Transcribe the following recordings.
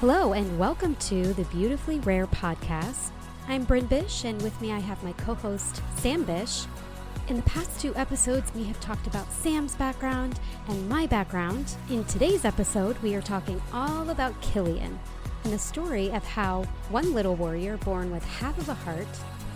Hello and welcome to the Beautifully Rare podcast. I'm Bryn Bish, and with me I have my co-host Sam Bish. In the past 2 episodes, we have talked about Sam's background and my background. In today's episode, we are talking all about Cillian and the story of how one little warrior born with half of a heart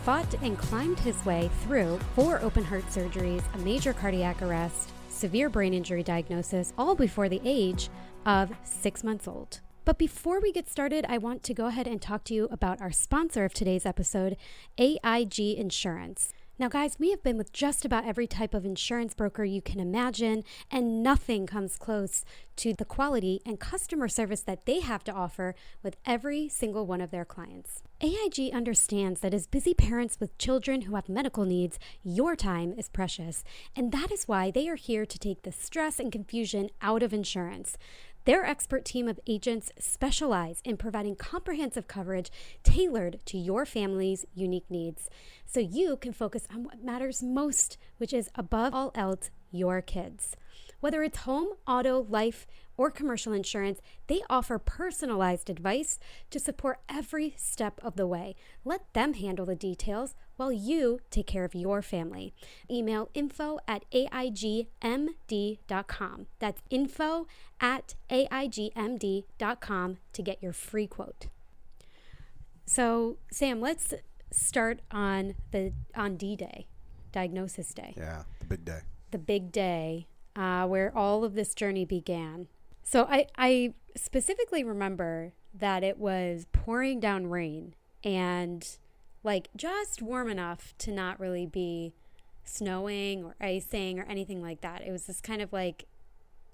fought and climbed his way through 4 open heart surgeries, a major cardiac arrest, severe brain injury diagnosis, all before the age of 6 months old. But before we get started, I want to go ahead and talk to you about our sponsor of today's episode, AIG Insurance. Now, guys, we have been with just about every type of insurance broker you can imagine, and nothing comes close to the quality and customer service that they have to offer with every single one of their clients. AIG understands that as busy parents with children who have medical needs, your time is precious, and that is why they are here to take the stress and confusion out of insurance. Their expert team of agents specialize in providing comprehensive coverage tailored to your family's unique needs, so you can focus on what matters most, which is above all else, your kids. Whether it's home, auto, life, or commercial insurance, they offer personalized advice to support every step of the way. Let them handle the details while you take care of your family. Email info@aigmd.com. That's info@aigmd.com to get your free quote. So, Sam, let's start on D-Day, Diagnosis Day. Yeah, the big day. The big day where all of this journey began. So I specifically remember that it was pouring down rain and like just warm enough to not really be snowing or icing or anything like that. It was just kind of like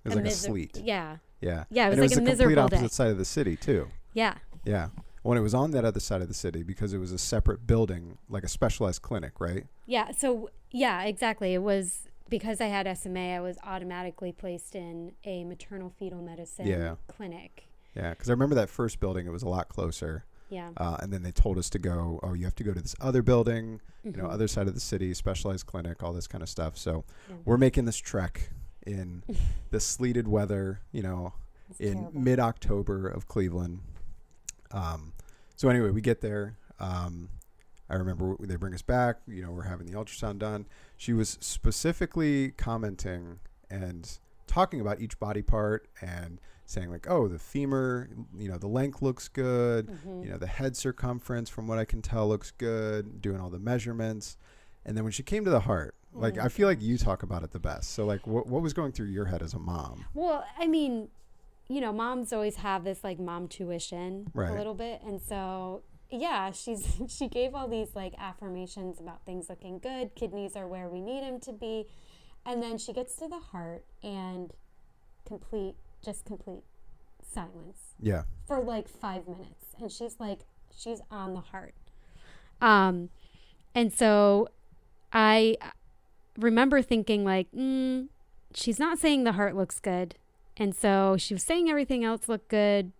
it was like a sleet. Yeah. Yeah. Yeah, it was and like a the miserable complete opposite day. side of the city too. Yeah. Yeah. When it was on that other side of the city, because it was a separate building, like a specialized clinic, right? Yeah. So yeah, exactly. It was because I had SMA, I was automatically placed in a maternal fetal medicine clinic. Yeah, because I remember that first building, it was a lot closer. Yeah. And then they told us to go, you have to go to this other building, other side of the city, specialized clinic, all this kind of stuff. So we're making this trek in the sleeted weather, in terrible. Mid-October of Cleveland. So anyway, we get there. I remember they bring us back, we're having the ultrasound done. She was specifically commenting and talking about each body part and saying like, oh, the femur, the length looks good. The head circumference, from what I can tell, looks good, doing all the measurements. And then when she came to the heart, like, I feel like you talk about it the best. So like, what was going through your head as a mom? Well, I mean, moms always have this like mom tuition a little bit. And so yeah, she gave all these like affirmations about things looking good. Kidneys are where we need them to be. And then she gets to the heart and complete silence. Yeah. For like 5 minutes. And she's on the heart. And so I remember thinking like, she's not saying the heart looks good. And so she was saying everything else looked good.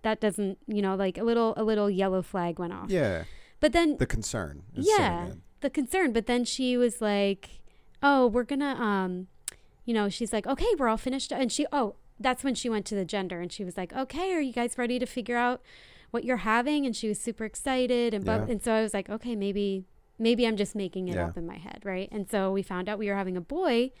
That doesn't, like a little yellow flag went off. Yeah. But then the concern. The concern. But then she was like, oh, we're gonna, she's like, okay, we're all finished. And that's when she went to the gender and she was like, okay, are you guys ready to figure out what you're having? And she was super excited. And so I was like, okay, maybe I'm just making it up in my head. Right. And so we found out we were having a boy.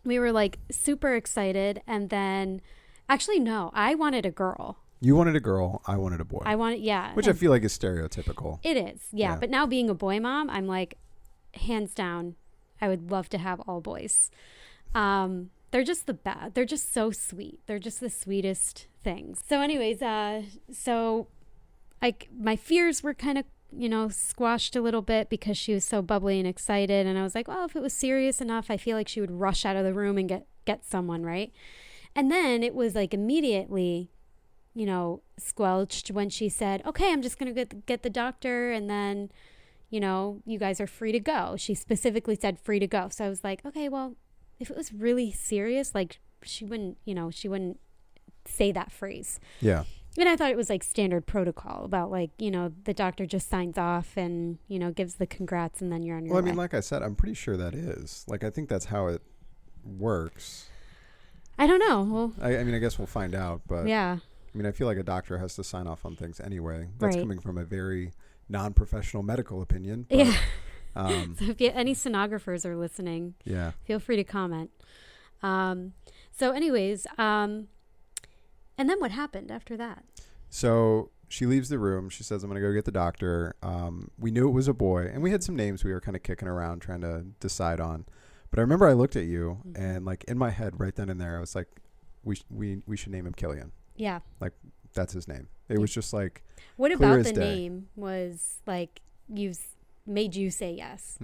We were like super excited. And then actually, no, I wanted a girl. You wanted a girl. I wanted a boy. Which I feel like is stereotypical. It is. Yeah. But now being a boy mom, I'm like, hands down, I would love to have all boys. They're just the best. They're just so sweet. They're just the sweetest things. So anyways, my fears were kind of, squashed a little bit because she was so bubbly and excited. And I was like, well, if it was serious enough, I feel like she would rush out of the room and get someone, right? And then it was like immediately, squelched when she said, okay, I'm just going to get the doctor. And then, you guys are free to go. She specifically said free to go. So I was like, okay, well, if it was really serious, like she wouldn't say that phrase. Yeah. And I thought it was like standard protocol about like, the doctor just signs off and, gives the congrats and then you're on your way. Well, I mean, like I said, I'm pretty sure that is. Like, I think that's how it works. I don't know. Well, I mean, I guess we'll find out, but yeah. I mean, I feel like a doctor has to sign off on things anyway. That's Right. coming from a very non-professional medical opinion. But, Yeah. So if any sonographers are listening, yeah. feel free to comment. So anyways, and then what happened after that? So she leaves the room. She says, I'm going to go get the doctor. We knew it was a boy, and we had some names we were kind of kicking around trying to decide on. But I remember I looked at you, and like in my head right then and there, I was like, we should name him Cillian. Yeah. Like, that's his name. It was just like, What clear about as the day. name was like made you say yes?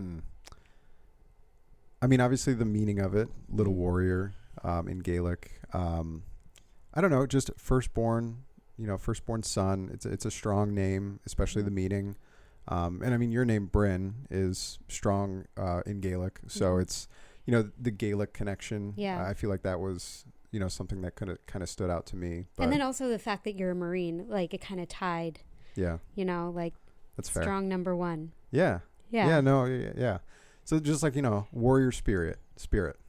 I mean, obviously the meaning of it, little warrior, in Gaelic. I don't know, just firstborn son. It's a strong name, especially the meaning. And I mean, your name Bryn is strong in Gaelic, so it's the Gaelic connection. Yeah. I feel like that was something that kind of stood out to me. But And then also the fact that you're a Marine, like it kind of tied. Yeah. Like That's fair. strong number one. Yeah. Yeah. Yeah. No. Yeah. So just like warrior spirit.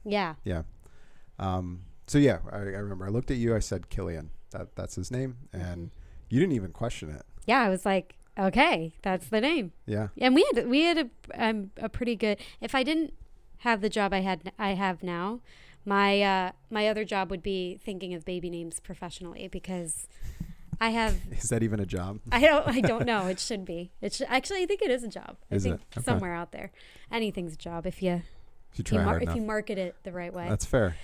Yeah. Yeah. So yeah, I remember I looked at you. I said Cillian. That's his name, and you didn't even question it. Yeah, I was like, okay, that's the name. Yeah. And we had a pretty good. If I didn't have the job I have now, my other job would be thinking of baby names professionally, because I have. Is that even a job? I don't know. It should be. Actually, I think it is a job. Is I think it? Okay. somewhere out there, anything's a job if you try hard if enough. you market it the right way. That's fair.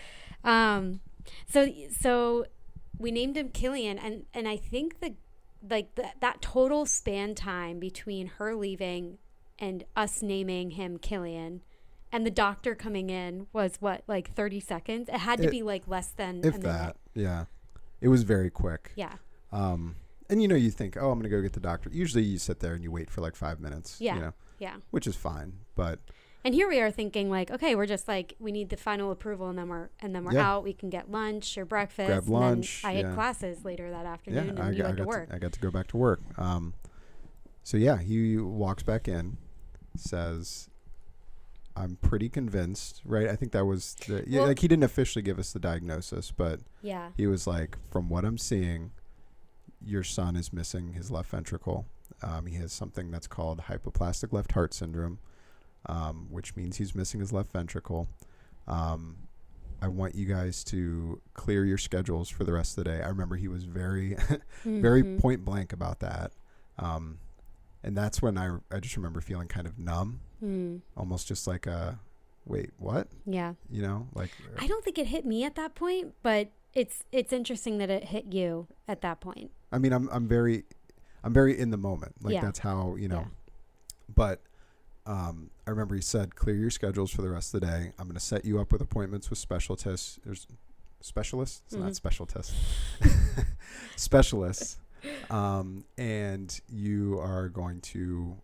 So we named him Cillian, and I think that total span time between her leaving and us naming him Cillian and the doctor coming in was what, like 30 seconds? It had to be like less than if a minute. that. Yeah. It was very quick. Yeah. And you think, oh, I'm going to go get the doctor. Usually you sit there and you wait for like 5 minutes. Yeah. Yeah. Which is fine, but. And here we are thinking like, okay, we're just like, we need the final approval, and then we're out. We can get lunch or breakfast. Grab lunch. And then I had classes later that afternoon, Yeah, and you went to work. I got to go back to work. So yeah, he walks back in, says, I'm pretty convinced, right? I think that was like he didn't officially give us the diagnosis, but yeah, he was like, from what I'm seeing, your son is missing his left ventricle. He has something that's called hypoplastic left heart syndrome, which means he's missing his left ventricle. I want you guys to clear your schedules for the rest of the day. I remember he was very, very point blank about that. And that's when I just remember feeling kind of numb, almost just like wait, what? Yeah. Like I don't think it hit me at that point, but it's interesting that it hit you at that point. I mean, I'm very in the moment. Like that's how, but I remember he said, clear your schedules for the rest of the day. I'm going to set you up with appointments with specialists. There's specialists? It's not specialists. Specialists. And you are going to,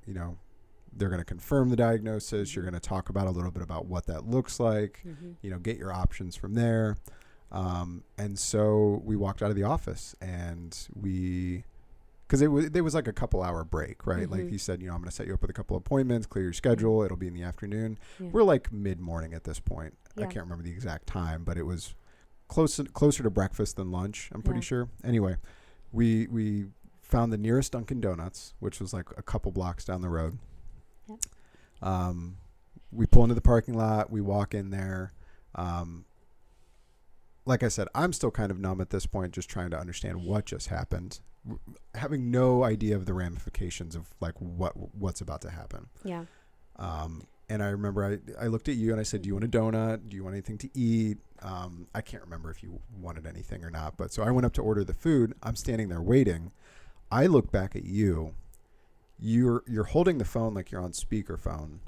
they're going to confirm the diagnosis. You're going to talk about a little bit about what that looks like, get your options from there. And so we walked out of the office, and because there was like a couple hour break, right? Like he said, I'm going to set you up with a couple appointments, clear your schedule. It'll be in the afternoon. Yeah. We're like mid-morning at this point. Yeah. I can't remember the exact time, but it was closer to breakfast than lunch, I'm pretty sure. Anyway, we found the nearest Dunkin' Donuts, which was like a couple blocks down the road. Yep. We pull into the parking lot. We walk in there. Like I said, I'm still kind of numb at this point, just trying to understand what just happened, having no idea of the ramifications of like what's about to happen. Yeah. And I remember I looked at you and I said, do you want a donut? Do you want anything to eat? I can't remember if you wanted anything or not, but so I went up to order the food. I'm standing there waiting. I look back at you. You're holding the phone like you're on speakerphone,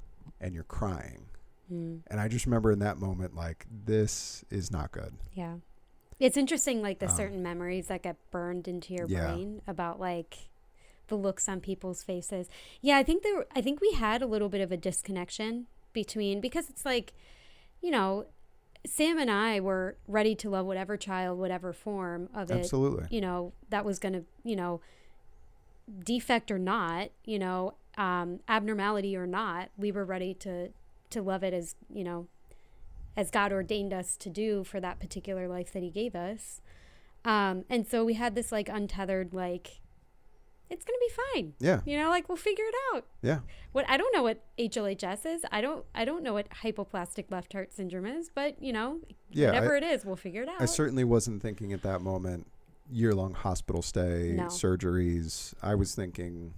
and you're crying. And I just remember in that moment, like, this is not good. Yeah. It's interesting, like the certain memories that get burned into your brain about like the looks on people's faces. Yeah. I think we had a little bit of a disconnection because it's like, Sam and I were ready to love whatever child, whatever form of it. Absolutely. That was going to, defect or not, abnormality or not, we were ready to love it as God ordained us to do for that particular life that he gave us. And so we had this like untethered, like, it's going to be fine. Yeah. You know, like we'll figure it out. Yeah. I don't know what HLHS is. I don't know what hypoplastic left heart syndrome is, but you know, whatever it is, we'll figure it out. I certainly wasn't thinking at that moment year-long hospital stay, surgeries. I was thinking,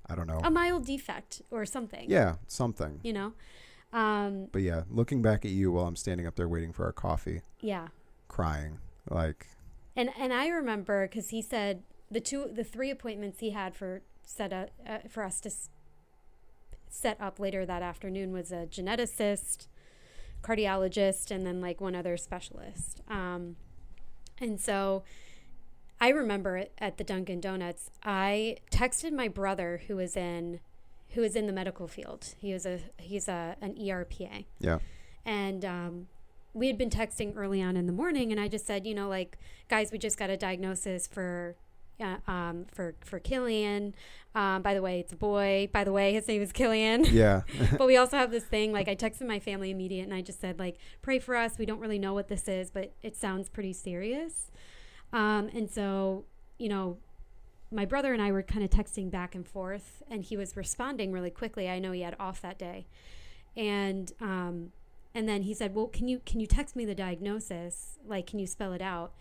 I don't know, a mild defect or something. Yeah, something. You know. But yeah, looking back at you while I'm standing up there waiting for our coffee. Yeah. Crying, like. And I remember because he said the 3 appointments he had for us to set up later that afternoon was a geneticist, cardiologist, and then like one other specialist. And so I remember at the Dunkin' Donuts, I texted my brother who was in the medical field. He's an ERPA. Yeah. And we had been texting early on in the morning, and I just said, you know, like, guys, we just got a diagnosis for Cillian. By the way, it's a boy. By the way, his name is Cillian. Yeah. But we also have this thing, like, I texted my family immediate, and I just said, like, pray for us. We don't really know what this is, but it sounds pretty serious. And so, you know, my brother and I were kind of texting back and forth, and he was responding really quickly. I know he had off that day. And then he said, well, can you text me the diagnosis? Like, can you spell it out?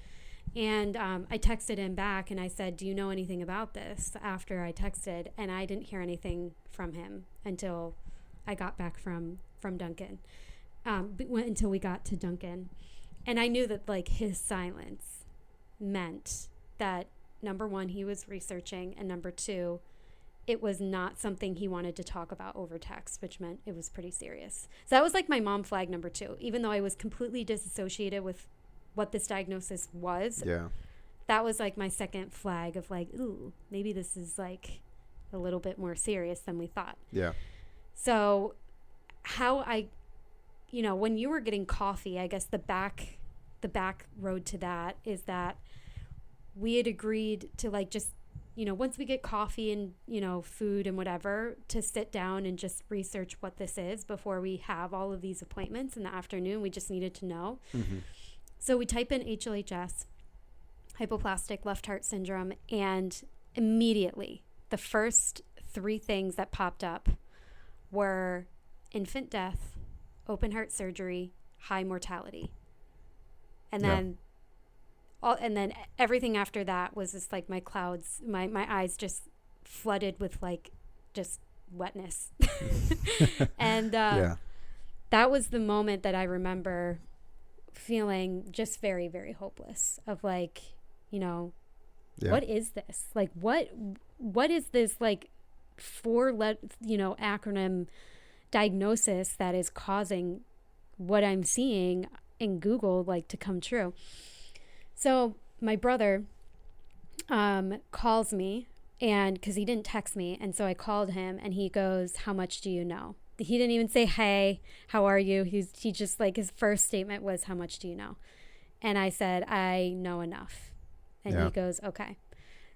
And I texted him back, and I said, do you know anything about this? After I texted, and I didn't hear anything from him until I got back from Dunkin', until we got to Dunkin'. And I knew that, like, his silence meant that, number one, he was researching, and number two, it was not something he wanted to talk about over text, which meant it was pretty serious. So that was like my mom flag number 2, even though I was completely disassociated with what this diagnosis was. Yeah. That was like my second flag of like, ooh, maybe this is like a little bit more serious than we thought. Yeah. So when you were getting coffee, I guess the back road to that is that we had agreed to, like, just, you know, once we get coffee and, you know, food and whatever, to sit down and just research what this is before we have all of these appointments in the afternoon. We just needed to know. Mm-hmm. So we type in HLHS, hypoplastic left heart syndrome, and immediately the first 3 things that popped up were infant death, open heart surgery, high mortality. And then everything after that was just like my clouds, my eyes just flooded with like just wetness. And that was the moment that I remember feeling just very, very hopeless of like, you know, what is this? Like, what is this like 4-acronym diagnosis that is causing what I'm seeing in Google like to come true? So my brother calls me, and because he didn't text me, and so I called him, and he goes, how much do you know? He didn't even say, hey, how are you? He just, like, his first statement was, how much do you know? And I said, I know enough. And he goes, okay.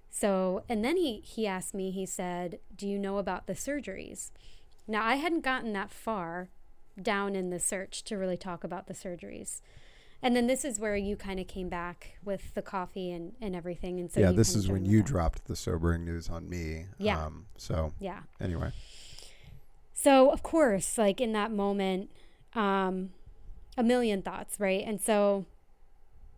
So, and then he asked me, he said, do you know about the surgeries? Now, I hadn't gotten that far down in the search to really talk about the surgeries. And then this is where you kind of came back with the coffee and everything. And so this is when you dropped the sobering news on me. Yeah. Anyway. So, of course, like in that moment, a million thoughts, right? And so,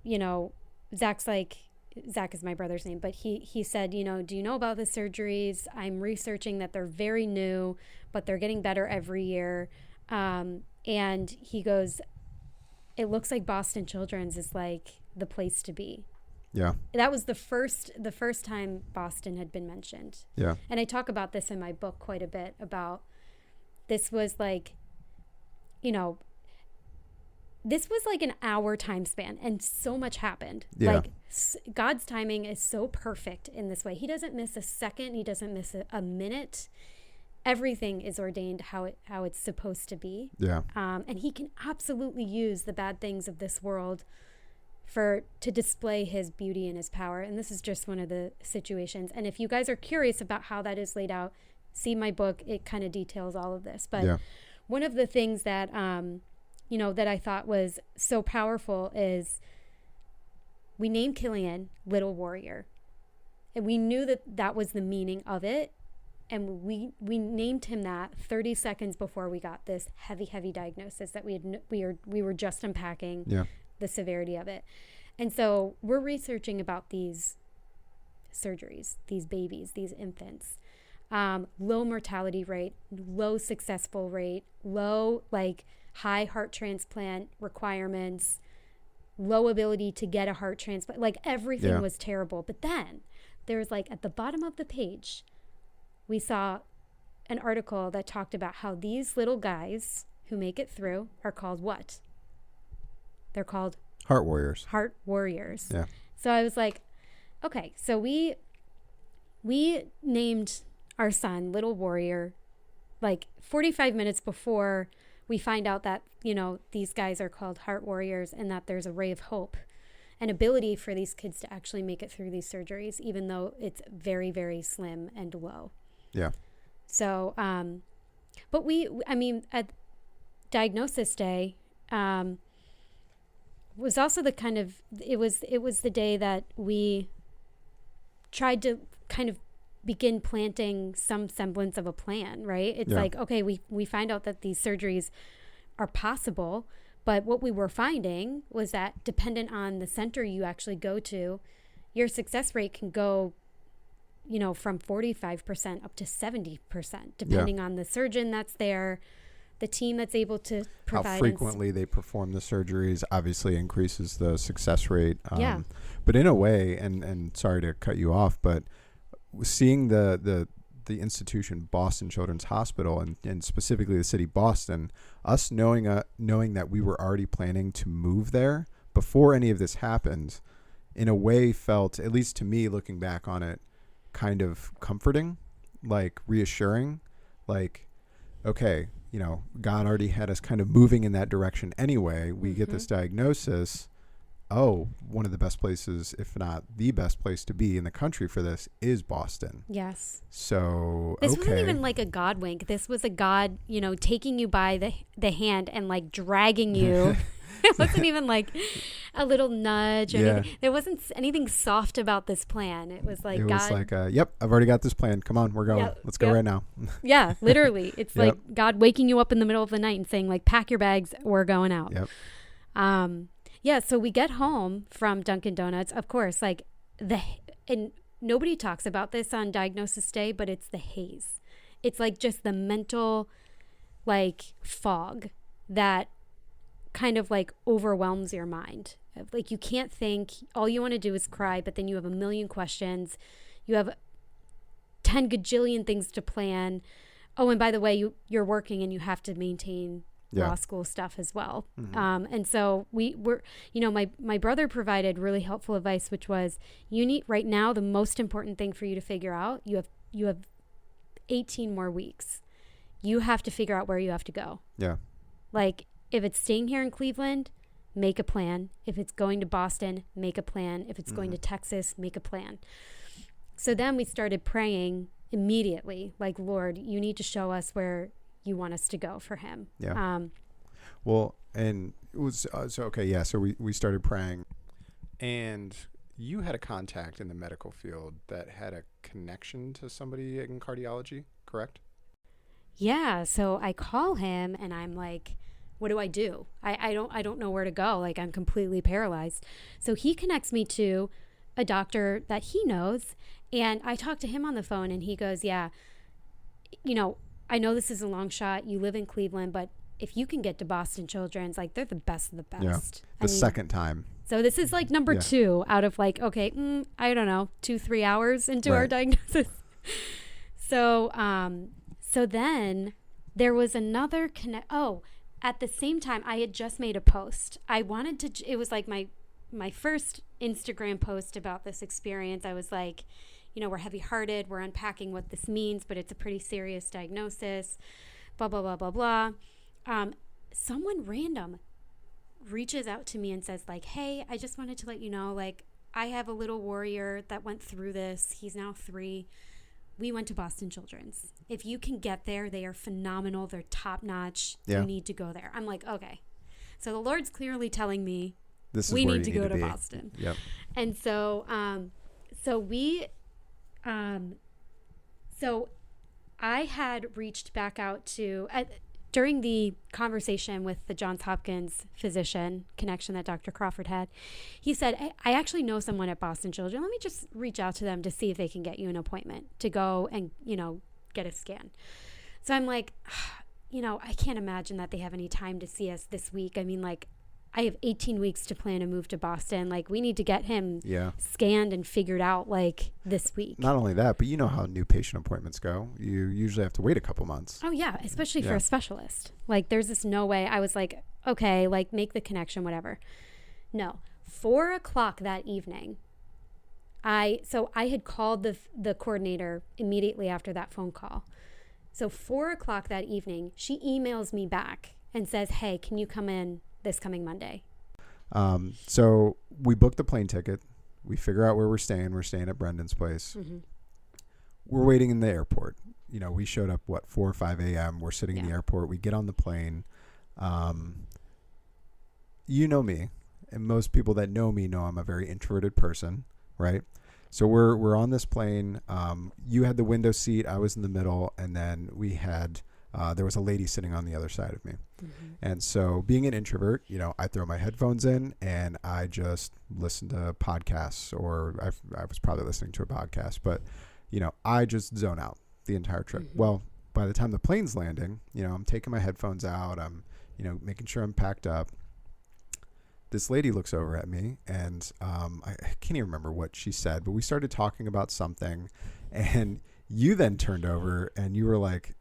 you know, Zach is my brother's name, but he said, you know, do you know about the surgeries? I'm researching that they're very new, but they're getting better every year. And he goes, it looks like Boston Children's is like the place to be. Yeah. That was the first time Boston had been mentioned. Yeah. And I talk about this in my book quite a bit about this was like, you know, this was like an hour time span and so much happened. Yeah. Like God's timing is so perfect in this way. He doesn't miss a second. He doesn't miss a minute. Everything is ordained how it's supposed to be. Yeah. And he can absolutely use the bad things of this world to display his beauty and his power. And this is just one of the situations. And if you guys are curious about how that is laid out, see my book. It kind of details all of this. But one of the things that, that I thought was so powerful is we named Cillian Little Warrior. And we knew that that was the meaning of it. And we named him that 30 seconds before we got this heavy diagnosis that we were just unpacking the severity of it. And so we're researching about these surgeries, these babies, these infants. Low mortality rate, low successful rate, low high heart transplant requirements, low ability to get a heart transplant. Like everything was terrible. But then there's at the bottom of the page, we saw an article that talked about how these little guys who make it through are called what? They're called Heart Warriors. Heart Warriors. Yeah. So I was like, okay, so we named our son Little Warrior 45 minutes before we find out that, these guys are called Heart Warriors and that there's a ray of hope and ability for these kids to actually make it through these surgeries, even though it's very, very slim and low. Yeah. So, but at diagnosis day, was also it was the day that we tried to kind of begin planting some semblance of a plan, right? It's okay, we find out that these surgeries are possible, but what we were finding was that dependent on the center you actually go to, your success rate can go from 45% up to 70%, depending on the surgeon that's there, the team that's able to provide. How frequently they perform the surgeries obviously increases the success rate. But in a way, and sorry to cut you off, but seeing the institution, Boston Children's Hospital, and specifically the city Boston, us knowing that we were already planning to move there before any of this happened, in a way felt, at least to me looking back on it, kind of comforting, reassuring, okay, God already had us kind of moving in that direction anyway. We get this diagnosis. Oh, one of the best places, if not the best place to be in the country for this is Boston. Yes. So, this wasn't even like a God wink. This was a God, taking you by the hand and dragging you. It wasn't even a little nudge or anything. There wasn't anything soft about this plan. It was God. Was yep, I've already got this plan. Come on, we're going. Let's go right now. Yeah, literally. It's God waking you up in the middle of the night and saying pack your bags, we're going out. Yep. So we get home from Dunkin' Donuts. Of course, and nobody talks about this on diagnosis day, but it's the haze. It's just the mental fog that kind of overwhelms your mind. You can't think. All you want to do is cry, but then you have a million questions. You have 10 gajillion things to plan. Oh, and by the way, you're working and you have to maintain law school stuff as well. And so we were, my brother provided really helpful advice, which was, you need right now, the most important thing for you to figure out, you have 18 more weeks. You have to figure out where you have to go. Yeah. If it's staying here in Cleveland, make a plan. If it's going to Boston, make a plan. If it's going to Texas, make a plan. So then we started praying immediately, Lord, you need to show us where you want us to go for him. Yeah. Well, and it was, so we started praying, and you had a contact in the medical field that had a connection to somebody in cardiology, correct? Yeah. So I call him and I'm what do I do? I don't know where to go. I'm completely paralyzed. So he connects me to a doctor that he knows. And I talked to him on the phone and he goes, yeah, I know this is a long shot. You live in Cleveland, but if you can get to Boston Children's, they're the best of the best. Yeah. Second time. So this is number 2 out of I don't know, 2-3 hours into our diagnosis. So then there was another at the same time, I had just made a post. I wanted to, it was my first Instagram post about this experience. I was we're heavy-hearted. We're unpacking what this means, but it's a pretty serious diagnosis, blah, blah, blah, blah, blah. Someone random reaches out to me and says hey, I just wanted to let you know, I have a little warrior that went through this. He's now 3. We went to Boston Children's. If you can get there, they are phenomenal. They're top notch. Yeah. You need to go there. I'm okay. So the Lord's clearly telling me This is we where need you to go to be. Boston. Yep. And so, so I had reached back out to, during the conversation with the Johns Hopkins physician connection that Dr. Crawford had, he said, hey, I actually know someone at Boston Children. Let me just reach out to them to see if they can get you an appointment to go and, get a scan. So I'm like, I can't imagine that they have any time to see us this week. I mean, like, I have 18 weeks to plan to move to Boston. Like, we need to get him scanned and figured out, like, this week. Not only that, but you know how new patient appointments go. You usually have to wait a couple months. Oh, yeah, especially for a specialist. Like, there's this no way. I was like, okay, like, make the connection, whatever. No. 4 o'clock that evening, I had called the coordinator immediately after that phone call. So 4 o'clock that evening, she emails me back and says, hey, can you come in this coming Monday? So we booked the plane ticket. We figure out where we're staying. We're staying at Brendan's place. Mm-hmm. We're waiting in the airport. We showed up, 4 or 5 a.m. We're sitting in the airport. We get on the plane. You know me, and most people that know me know I'm a very introverted person, right? So we're on this plane. You had the window seat. I was in the middle. And then we had... there was a lady sitting on the other side of me. Mm-hmm. And so being an introvert, I throw my headphones in and I just listen to podcasts, or I was probably listening to a podcast, but, I just zone out the entire trip. Mm-hmm. Well, by the time the plane's landing, I'm taking my headphones out. I'm, making sure I'm packed up. This lady looks over at me and I can't even remember what she said, but we started talking about something, and you then turned over and you were like,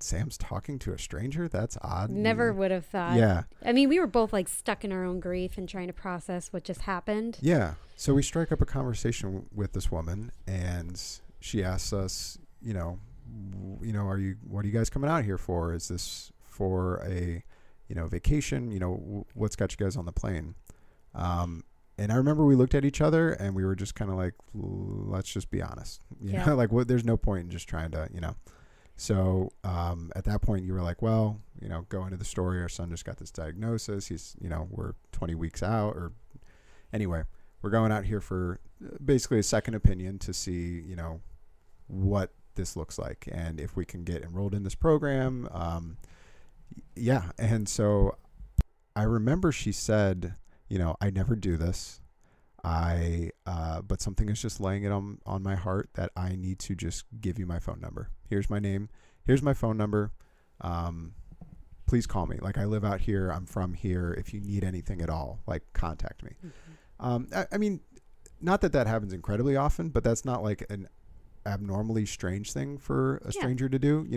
Sam's talking to a stranger? That's odd. Never would have thought. Yeah. I mean, we were both like stuck in our own grief and trying to process what just happened. Yeah. So we strike up a conversation with this woman, and she asks us, what are you guys coming out here for? Is this for a, vacation? What's got you guys on the plane? And I remember we looked at each other and we were just kind of like, let's just be honest. You know, like there's no point in just trying to, So at that point, you were like, well, go into the story. Our son just got this diagnosis. He's, we're 20 weeks out. Or anyway, we're going out here for basically a second opinion to see, what this looks like and if we can get enrolled in this program. And so I remember she said, I never do this. But something is just laying it on my heart that I need to just give you my phone number. Here's my name. Here's my phone number. Please call me. Like, I live out here. I'm from here. If you need anything at all, like, contact me. Mm-hmm. I mean, not that happens incredibly often, but that's not like an abnormally strange thing for a stranger to do.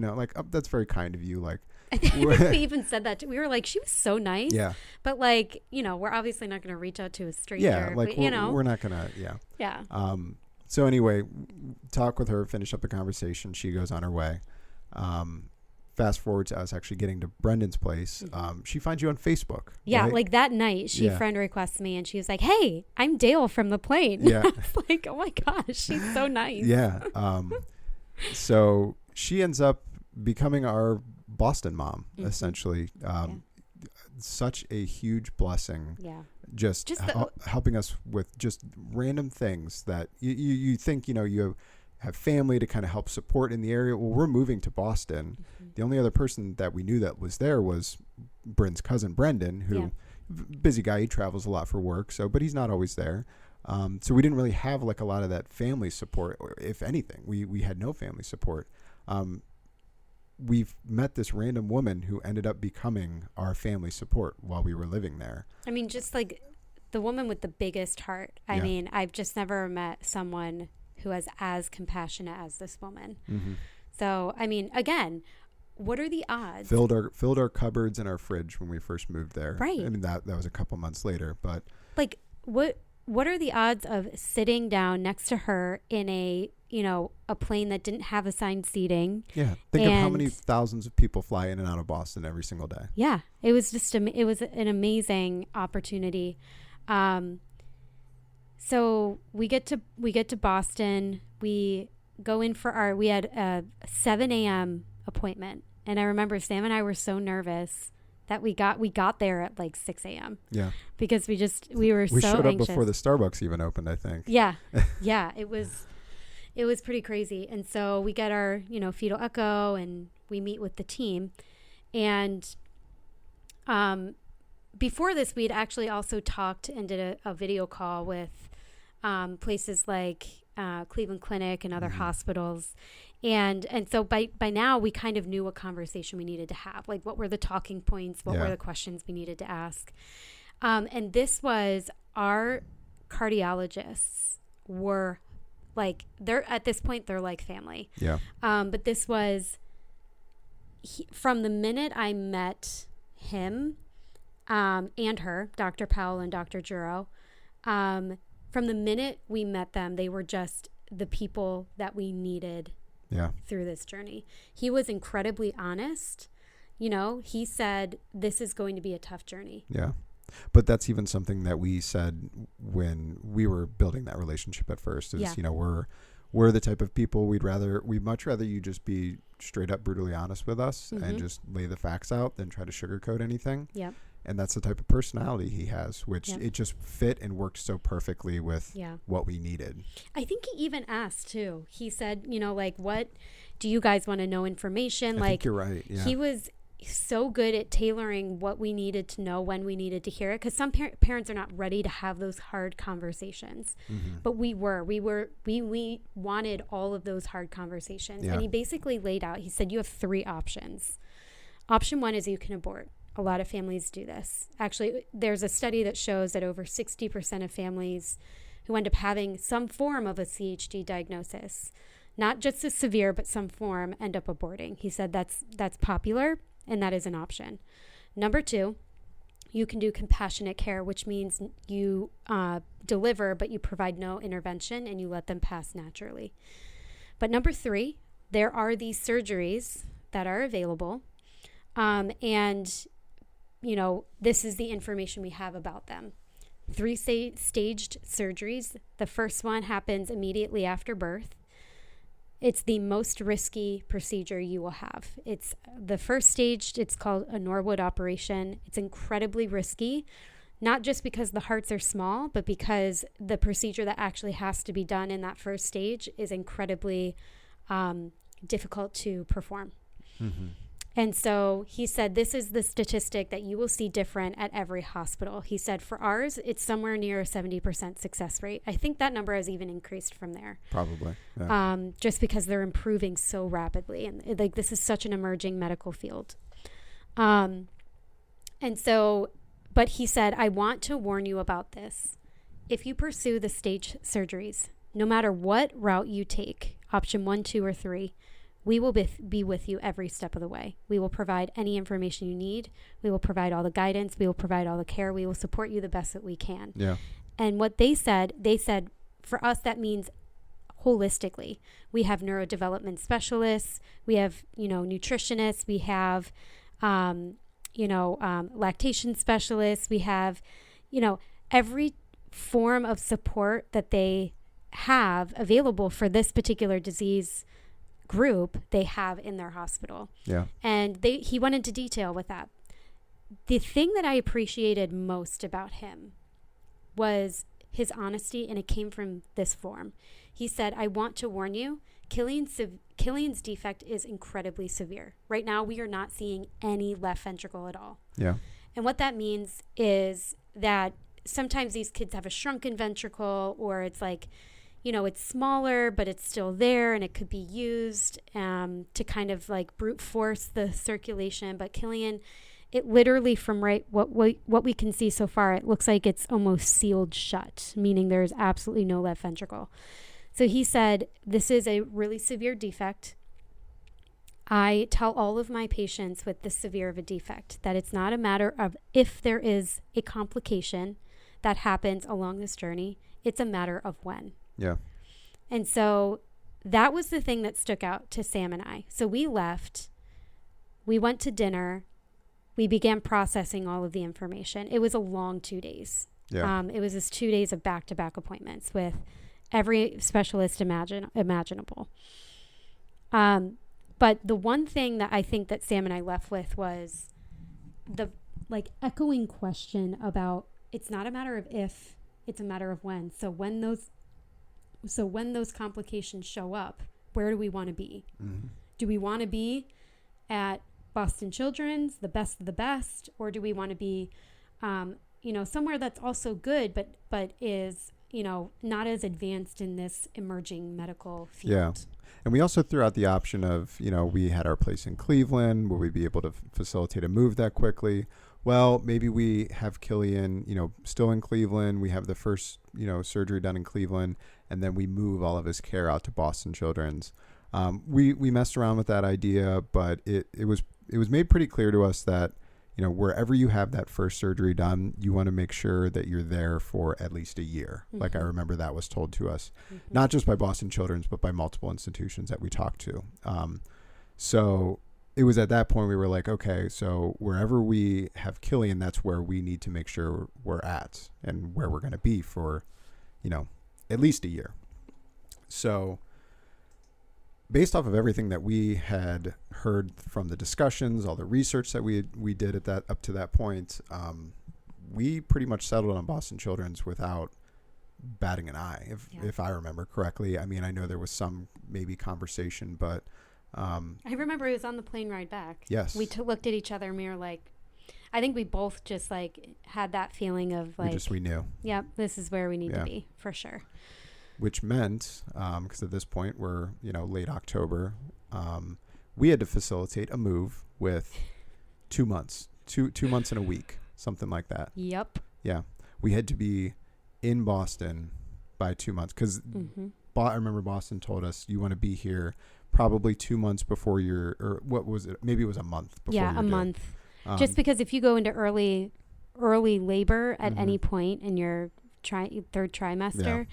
That's very kind of you. Like, I think we even said that. We were like, she was so nice. Yeah. But like, we're obviously not going to reach out to a stranger. Yeah. Like, we're not going to, Yeah. So anyway, talk with her, finish up the conversation. She goes on her way. Fast forward to us actually getting to Brendan's place. She finds you on Facebook. Yeah. Right? Like that night, she friend requests me and she was like, hey, I'm Dale from the plane. Yeah. I was like, oh my gosh, she's so nice. Yeah. So she ends up becoming our Boston mom, essentially. Such a huge blessing. Yeah. Just helping us with just random things that you think, you have family to kind of help support in the area. Well, we're moving to Boston. Mm-hmm. The only other person that we knew that was there was Bryn's cousin, Brendan, who busy guy. He travels a lot for work. But he's not always there. So we didn't really have like a lot of that family support, or if anything, we had no family support. We've met this random woman who ended up becoming our family support while we were living there. I mean, just like the woman with the biggest heart. I mean, I've just never met someone who is as compassionate as this woman. Mm-hmm. So, I mean, again, what are the odds? Filled our cupboards and our fridge when we first moved there. Right. I mean, that was a couple months later, but like what are the odds of sitting down next to her in a plane that didn't have assigned seating? Yeah. Think of how many thousands of people fly in and out of Boston every single day. Yeah. It was just, it was an amazing opportunity. So we get to Boston. We go in for we had a 7 a.m. appointment. And I remember Sam and I were so nervous that we got there at like 6 a.m. Yeah. Because we were We so showed up anxious. before the Starbucks even opened, I think. Yeah. Yeah. It was pretty crazy. And so we get our, fetal echo and we meet with the team. And before this, we'd actually also talked and did a video call with places like Cleveland Clinic and other hospitals. And so by now we kind of knew what conversation we needed to have, like what were the talking points, what were the questions we needed to ask. And this was, our cardiologists were like, at this point, they're like family. Yeah. But this was, from the minute I met him and her, Dr. Powell and Dr. Juro, from the minute we met them, they were just the people that we needed through this journey. He was incredibly honest. He said, this is going to be a tough journey. Yeah. But that's even something that we said when we were building that relationship at first is, we're the type of people we'd much rather you just be straight up brutally honest with us and just lay the facts out than try to sugarcoat anything. Yeah. And that's the type of personality he has, which it just fit and worked so perfectly with what we needed. I think he even asked too. He said, what do you guys want to know information? I think you're right. Yeah. He was so good at tailoring what we needed to know when we needed to hear it, because some parents are not ready to have those hard conversations. But we wanted all of those hard conversations. And he basically laid out, he said, you have 3 options. Option 1 is you can abort. A lot of families do this. Actually, there's a study that shows that over 60% of families who end up having some form of a CHD diagnosis, not just a severe, but some form, end up aborting. He said that's popular, and that is an option. Number 2, you can do compassionate care, which means you deliver, but you provide no intervention and you let them pass naturally. But number 3, there are these surgeries that are available, and this is the information we have about them. 3 staged surgeries. The first one happens immediately after birth. It's the most risky procedure you will have. It's the first stage. It's called a Norwood operation. It's incredibly risky, not just because the hearts are small, but because the procedure that actually has to be done in that first stage is incredibly difficult to perform. And so he said, this is the statistic that you will see different at every hospital. He said, for ours, it's somewhere near a 70% success rate. I think that number has even increased from there. Probably. Yeah. Just because they're improving so rapidly. And this is such an emerging medical field. And so, but he said, I want to warn you about this. If you pursue the stage surgeries, no matter what route you take, option 1, 2, or 3, we will be with you every step of the way. We will provide any information you need. We will provide all the guidance. We will provide all the care. We will support you the best that we can. Yeah. And what they said, for us, that means holistically. We have neurodevelopment specialists. We have, nutritionists. We have, lactation specialists. We have, every form of support that they have available for this particular disease group they have in their hospital. Yeah. And he went into detail with that. The thing that I appreciated most about him was his honesty, and it came from this form. He said, I want to warn you, Cillian's defect is incredibly severe. Right now, we are not seeing any left ventricle at all. Yeah. And what that means is that sometimes these kids have a shrunken ventricle, or it's like, it's smaller, but it's still there, and it could be used to kind of like brute force the circulation. But Cillian, it literally, from what we can see so far, it looks like it's almost sealed shut, meaning there's absolutely no left ventricle. So he said, this is a really severe defect. I tell all of my patients with this severe of a defect that it's not a matter of if there is a complication that happens along this journey, it's a matter of when. Yeah. And so that was the thing that stuck out to Sam and I. So we left, we went to dinner, we began processing all of the information. It was a long 2 days. Yeah. It was just 2 days of back-to-back appointments with every specialist imaginable. But the one thing that I think that Sam and I left with was the like echoing question about, it's not a matter of if, it's a matter of when. So when those complications show up, where do we want to be? Mm-hmm. Do we want to be at Boston Children's, the best of the best, or do we want to be, somewhere that's also good, but is, not as advanced in this emerging medical field? Yeah. And we also threw out the option of, we had our place in Cleveland. Will we be able to facilitate a move that quickly? Well, maybe we have Cillian, still in Cleveland. We have the first, surgery done in Cleveland, and then we move all of his care out to Boston Children's. We messed around with that idea, but it was made pretty clear to us that, wherever you have that first surgery done, you want to make sure that you're there for at least a year. Mm-hmm. Like I remember that was told to us, not just by Boston Children's, but by multiple institutions that we talked to. So it was at that point we were like, okay, so wherever we have Cillian, that's where we need to make sure we're at and where we're going to be for, at least a year. So based off of everything that we had heard from the discussions, all the research that we did at that up to that point, we pretty much settled on Boston Children's without batting an eye, if I remember correctly. I mean, I know there was some maybe conversation, but I remember it was on the plane ride back. Yes, we looked at each other and we were like, I think we both just like had that feeling of like, we knew. Yep, this is where we need to be for sure. Which meant, because at this point we're, late October, we had to facilitate a move with 2 months, two months and a week, something like that. Yep. Yeah. We had to be in Boston by 2 months because I remember Boston told us you want to be here probably 2 months before or what was it? Maybe it was a month before. Yeah, a month. Just because if you go into early labor at any point in your third trimester,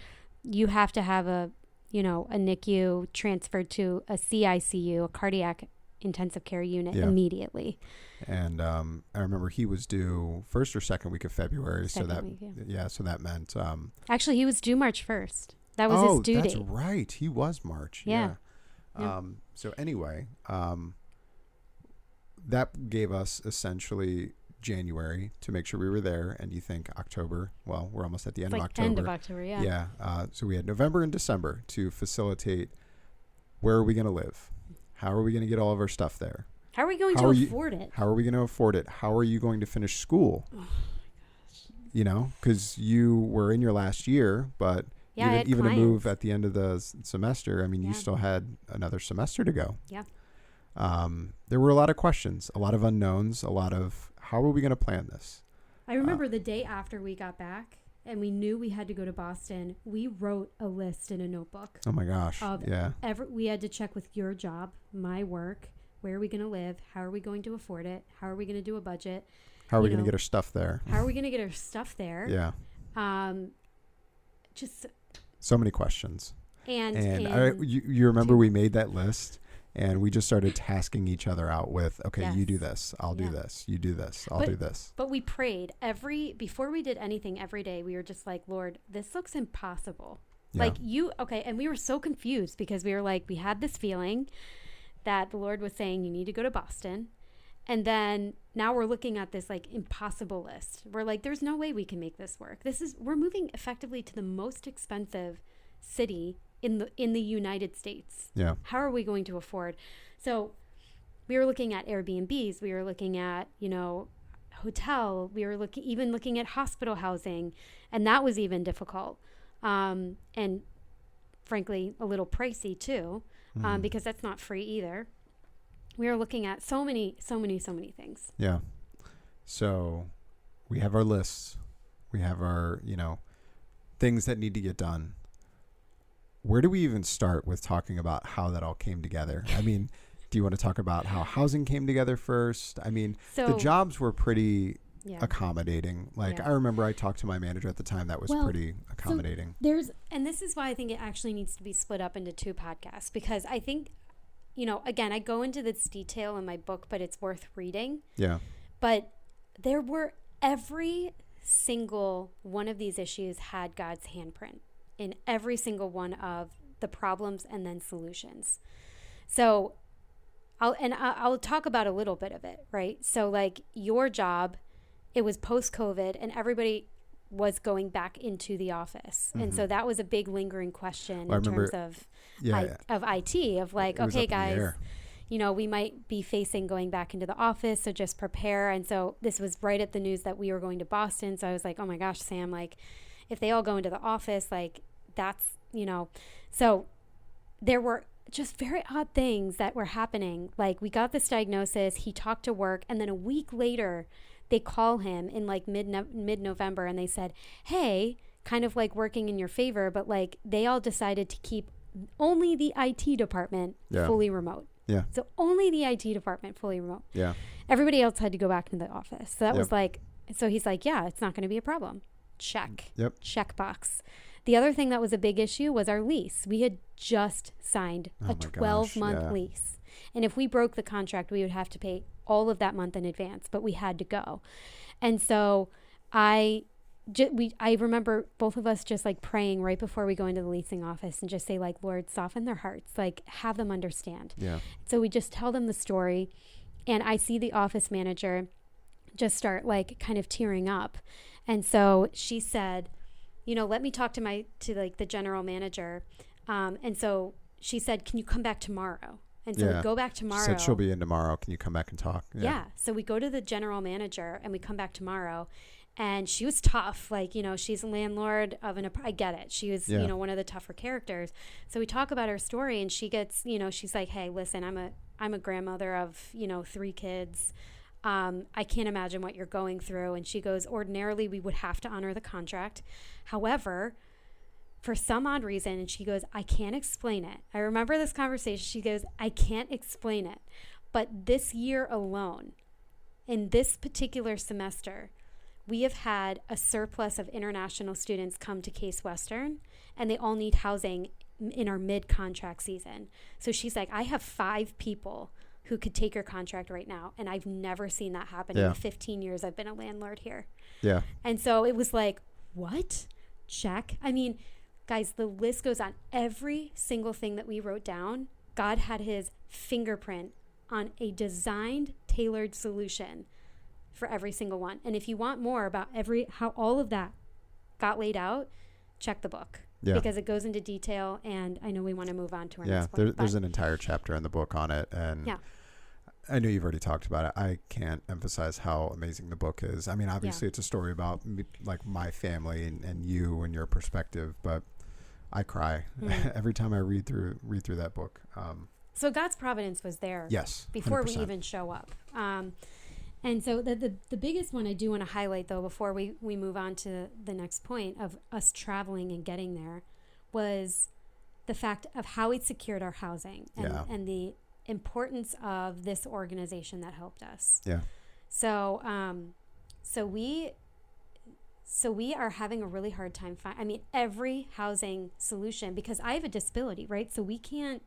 you have to have a NICU transferred to a CICU, a cardiac intensive care unit, immediately. And I remember he was due first or second week of February. So that meant actually he was due March 1st. That was his due date. That's right. He was March. Yeah. So anyway, that gave us essentially January to make sure we were there, and you think October, well, we're almost at the end of October. End of October, yeah. Yeah. So we had November and December to facilitate where are we going to live? How are we going to get all of our stuff there? How are we going to afford it? How are we going to afford it? How are you going to finish school? Oh my gosh. Because you were in your last year, but even to move at the end of the semester, I mean, you still had another semester to go. Yeah. There were a lot of questions, a lot of unknowns, a lot of how are we going to plan this? I remember the day after we got back and we knew we had to go to Boston, we wrote a list in a notebook. Oh my gosh. We had to check with your job, my work, where are we going to live? How are we going to afford it? How are we going to do a budget? How are we going to get our stuff there? How are we going to get our stuff there? Yeah. Just so many questions. And you remember we made that list and we just started tasking each other out with, okay, you do this, I'll do this, you do this, I'll do this. But we prayed before we did anything every day, we were just like, Lord, this looks impossible. Yeah. And we were so confused because we were like, we had this feeling that the Lord was saying, you need to go to Boston. And then now we're looking at this like impossible list. We're like, there's no way we can make this work. We're moving effectively to the most expensive city in the United States. Yeah. How are we going to afford? So we were looking at Airbnbs. We were looking at, hotel. We were looking at hospital housing, and that was even difficult. And frankly, a little pricey too, because that's not free either. We were looking at so many things. Yeah. So we have our lists. We have our, things that need to get done. Where do we even start with talking about how that all came together? I mean, do you want to talk about how housing came together first? I mean, the jobs were pretty accommodating. I remember I talked to my manager at the time that was pretty accommodating. And this is why I think it actually needs to be split up into two podcasts, because I think, again, I go into this detail in my book, but it's worth reading. Yeah. But there were every single one of these issues had God's handprint in every single one of the problems and then solutions. So I'll talk about a little bit of it, right? So like your job, it was post-COVID and everybody was going back into the office. And so that was a big lingering question in terms of IT, of like, okay, guys, we might be facing going back into the office, so just prepare. And so this was right at the news that we were going to Boston. So I was like, oh my gosh, Sam, like if they all go into the office, like that's, so there were just very odd things that were happening. Like we got this diagnosis, he talked to work, and then a week later they call him in like mid-November and they said, hey, kind of like working in your favor, but like they all decided to keep only the IT department fully remote. Yeah. So only the IT department fully remote. Yeah. Everybody else had to go back into the office. So that was like, so he's like, yeah, it's not going to be a problem. Check. Yep. Checkbox. The other thing that was a big issue was our lease. We had just signed a 12-month lease. And if we broke the contract, we would have to pay all of that month in advance, but we had to go. And so I remember both of us just like praying right before we go into the leasing office and just say like, Lord, soften their hearts, like have them understand. Yeah. So we just tell them the story, and I see the office manager just start like kind of tearing up. And so she said, let me talk to the general manager. And so she said, can you come back tomorrow? And so we go back tomorrow. She said she'll be in tomorrow. Can you come back and talk? Yeah. So we go to the general manager and we come back tomorrow. And she was tough. Like, she's a landlord of I get it. She was, one of the tougher characters. So we talk about her story, and she gets, she's like, hey, listen, I'm a grandmother of, 3 kids. I can't imagine what you're going through. And she goes, ordinarily we would have to honor the contract. However, for some odd reason, and she goes, I can't explain it. I remember this conversation. She goes, I can't explain it. But this year alone, in this particular semester, we have had a surplus of international students come to Case Western, and they all need housing in our mid-contract season. So she's like, I have 5 people who could take your contract right now, and I've never seen that happen in the 15 years I've been a landlord here. Yeah. And so it was like, what? Check. I mean, guys, the list goes on. Every single thing that we wrote down, God had his fingerprint on a designed, tailored solution for every single one. And if you want more about how all of that got laid out, check the book. Yeah. Because it goes into detail, and I know we want to move on to our next point. There's an entire chapter in the book on it, and I know you've already talked about it. I can't emphasize how amazing the book is. I mean, obviously it's a story about me, like my family and you and your perspective, but I cry every time I read through that book. So God's providence was there. Yes. 100%. Before we even show up. And so the biggest one I do want to highlight, though, before we move on to the next point of us traveling and getting there, was the fact of how we secured our housing and the importance of this organization that helped us. Yeah. So we are having a really hard time every housing solution, because I have a disability, right? So we can't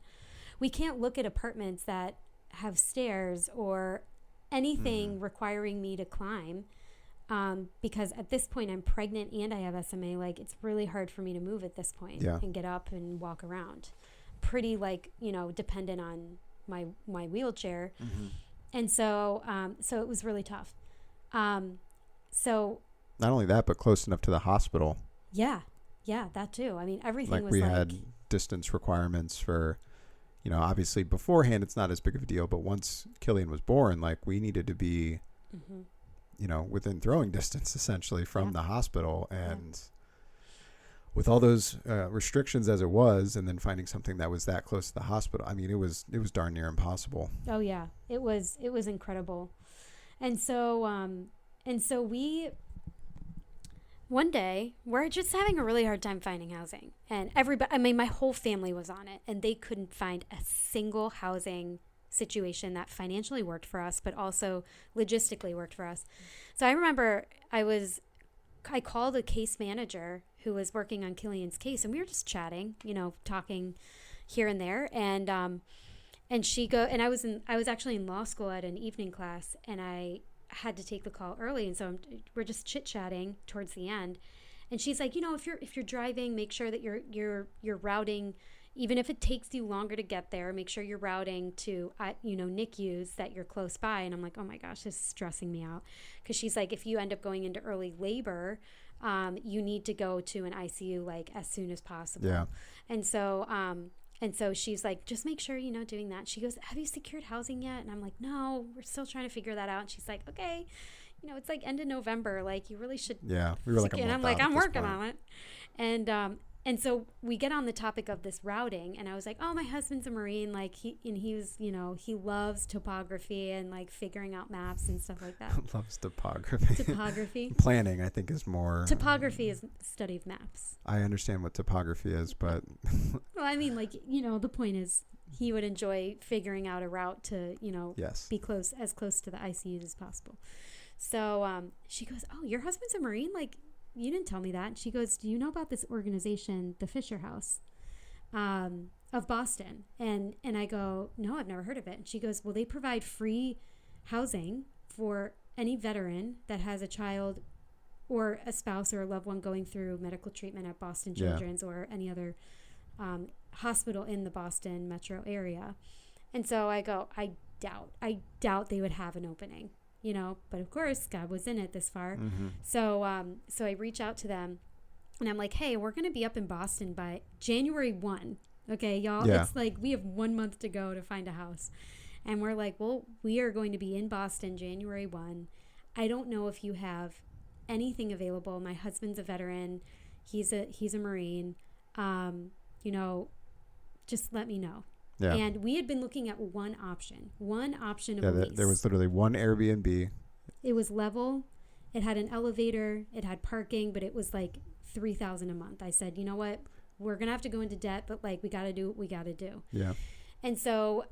look at apartments that have stairs or anything requiring me to climb, because at this point I'm pregnant and I have SMA. Like, it's really hard for me to move at this point and get up and walk around. Pretty dependent on my wheelchair. And so it was really tough. So not only that, but close enough to the hospital. Yeah, that too. I mean, everything was we had distance requirements for, obviously beforehand it's not as big of a deal, but once Cillian was born, like we needed to be, within throwing distance essentially from the hospital. And with all those restrictions as it was, and then finding something that was that close to the hospital, I mean, it was darn near impossible. Oh yeah, it was incredible. And so we, one day, we're just having a really hard time finding housing. And my whole family was on it, and they couldn't find a single housing situation that financially worked for us, but also logistically worked for us. So I remember I called a case manager who was working on Cillian's case, and we were just chatting, talking here and there. And I was actually in law school at an evening class, and I had to take the call early, and so we're just chit-chatting towards the end, and she's like, if you're driving, make sure that you're routing even if it takes you longer to get there, make sure you're routing to, NICUs that you're close by. And I'm like, oh my gosh, this is stressing me out. Because she's like, if you end up going into early labor, you need to go to an ICU like as soon as possible. Yeah. And so she's like, just make sure, doing that. She goes, have you secured housing yet? And I'm like, no, we're still trying to figure that out. And she's like, okay, it's like end of November. Like you really should. Yeah. We were like a month and I'm like, out I'm at this working point. on it. And so we get on the topic of this routing, and I was like, oh, my husband's a Marine. Like he was, he loves topography and like figuring out maps and stuff like that. Loves topography. Topography. Planning, I think, is more. Topography is study of maps. I understand what topography is, but. Well, I mean, like, the point is he would enjoy figuring out a route to, Yes. be as close to the ICUs as possible. So she goes, oh, your husband's a Marine? Like, you didn't tell me that. And she goes, do you know about this organization, the Fisher House of Boston? And I go, no, I've never heard of it. And she goes, well, they provide free housing for any veteran that has a child or a spouse or a loved one going through medical treatment at Boston Children's or any other hospital in the Boston metro area. And so I go, I doubt they would have an opening. But of course, God was in it this far. Mm-hmm. So I reach out to them and I'm like, hey, we're going to be up in Boston by January 1. Okay, y'all. Yeah. It's like we have 1 month to go to find a house. And we're like, well, we are going to be in Boston January 1. I don't know if you have anything available. My husband's a veteran. He's a Marine. Just let me know. Yeah. And we had been looking at one option of a lease. There was literally one Airbnb. It was level. It had an elevator. It had parking, but it was like $3,000 a month. I said, you know what? We're going to have to go into debt, but like we got to do what we got to do. Yeah. And so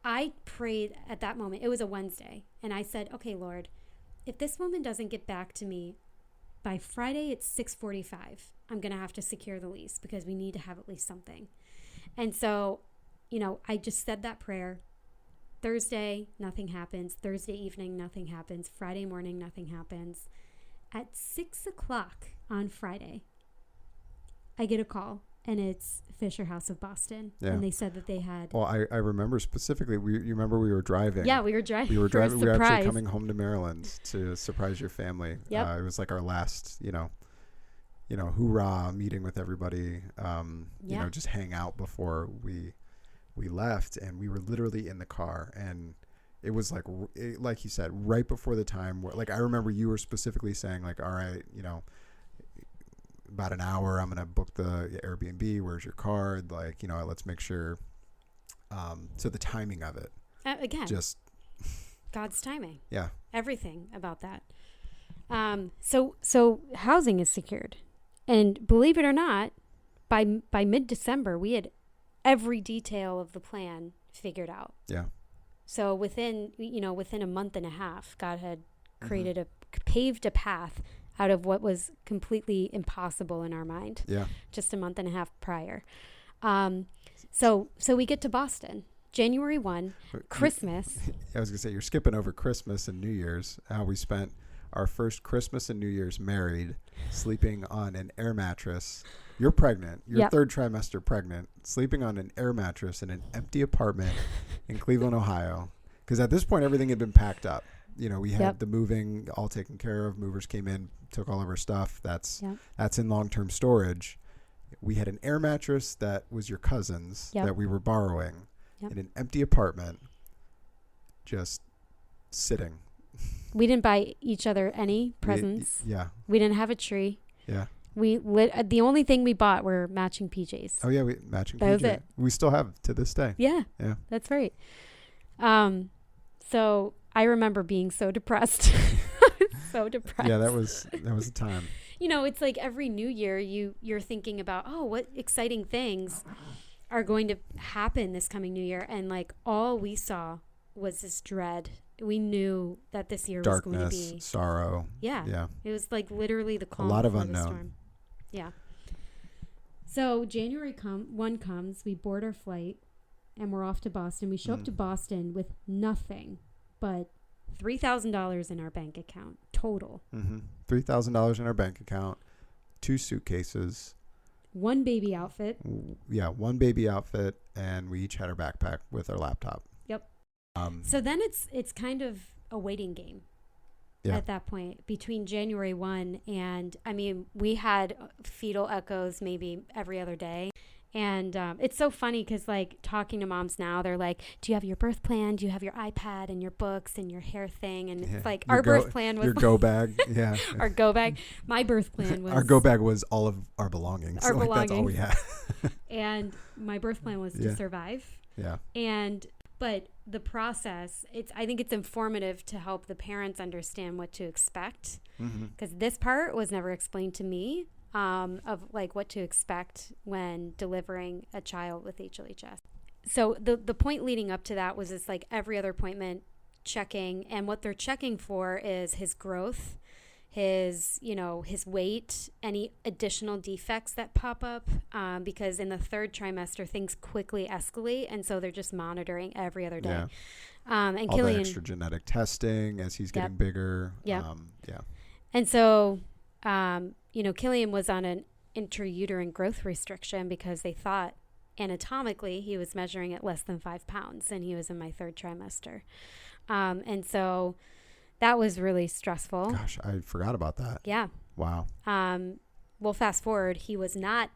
I prayed at that moment. It was a Wednesday. And I said, okay, Lord, if this woman doesn't get back to me by Friday at 6:45, I'm going to have to secure the lease because we need to have at least something. And so I just said that prayer. Thursday, nothing happens. Thursday evening, nothing happens. Friday morning, nothing happens. At 6:00 on Friday, I get a call, and it's Fisher House of Boston. Yeah. And they said that they had... Well, I remember specifically, you rember we were driving. Yeah, we were driving. We were driving. We were actually coming home to Maryland to surprise your family. Yep. It was like our last, hoorah meeting with everybody, just hang out before we left, and we were literally in the car, and it was like you said, right before the time where, like, I remember you were specifically saying, like, all right, about an hour, I'm going to book the Airbnb. Where's your card? Like, let's make sure. So the timing of it. Again. Just. God's timing. Yeah. Everything about that. So housing is secured. And believe it or not, by mid-December, we had every detail of the plan figured out. Yeah. So within a month and a half, God had created paved a path out of what was completely impossible in our mind. Yeah. Just a month and a half prior. So we get to Boston, January 1, Christmas. I was going to say, you're skipping over Christmas and New Year's, how we spent our first Christmas and New Year's married, sleeping on an air mattress. You're pregnant. You're third trimester pregnant, sleeping on an air mattress in an empty apartment in Cleveland, Ohio. Because at this point, everything had been packed up. We had the moving all taken care of. Movers came in, took all of our stuff. That's in long-term storage. We had an air mattress that was your cousin's that we were borrowing in an empty apartment, just sitting. We didn't buy each other any presents. We didn't have a tree. Yeah. The only thing we bought were matching PJs. Oh yeah, matching PJs. That was it. We still have to this day. Yeah. Yeah. That's right. So I remember being so depressed. So depressed. Yeah, that was a time. It's like every new year you're thinking about, oh, what exciting things are going to happen this coming new year, and like all we saw was this dread. We knew that this year was going to be darkness, sorrow. Yeah. It was like literally the calm. A lot of before unknown. the storm. Yeah. So January 1 comes, we board our flight, and we're off to Boston. We show up to Boston with nothing but $3,000 in our bank account total. $3,000 in our bank account, 2 suitcases. one baby outfit. Yeah, one baby outfit, and we each had our backpack with our laptop. Yep. So then it's kind of a waiting game. Yeah. At that point, between January 1 and, I mean, we had fetal echoes maybe every other day. And it's so funny because, like, talking to moms now, they're like, do you have your birth plan? Do you have your iPad and your books and your hair thing? And it's like our birth plan was your go bag. Yeah. Our go bag. My birth plan was. Our go bag was all of our belongings. Our belongings. That's all we had. And my birth plan was to survive. Yeah. But the process, I think it's informative to help the parents understand what to expect. Because this part was never explained to me. Of like what to expect when delivering a child with HLHS. So the point leading up to that was this, like, every other appointment checking, and what they're checking for is his growth, his weight, any additional defects that pop up, because in the third trimester things quickly escalate, and so they're just monitoring every other day. Yeah. And all Cillian, the extra genetic testing as he's getting bigger. Yeah. And so Cillian was on an intrauterine growth restriction because they thought anatomically he was measuring at less than 5 pounds, and he was in my third trimester. And so that was really stressful. Gosh, I forgot about that. Yeah. Wow. Well, fast forward, he was not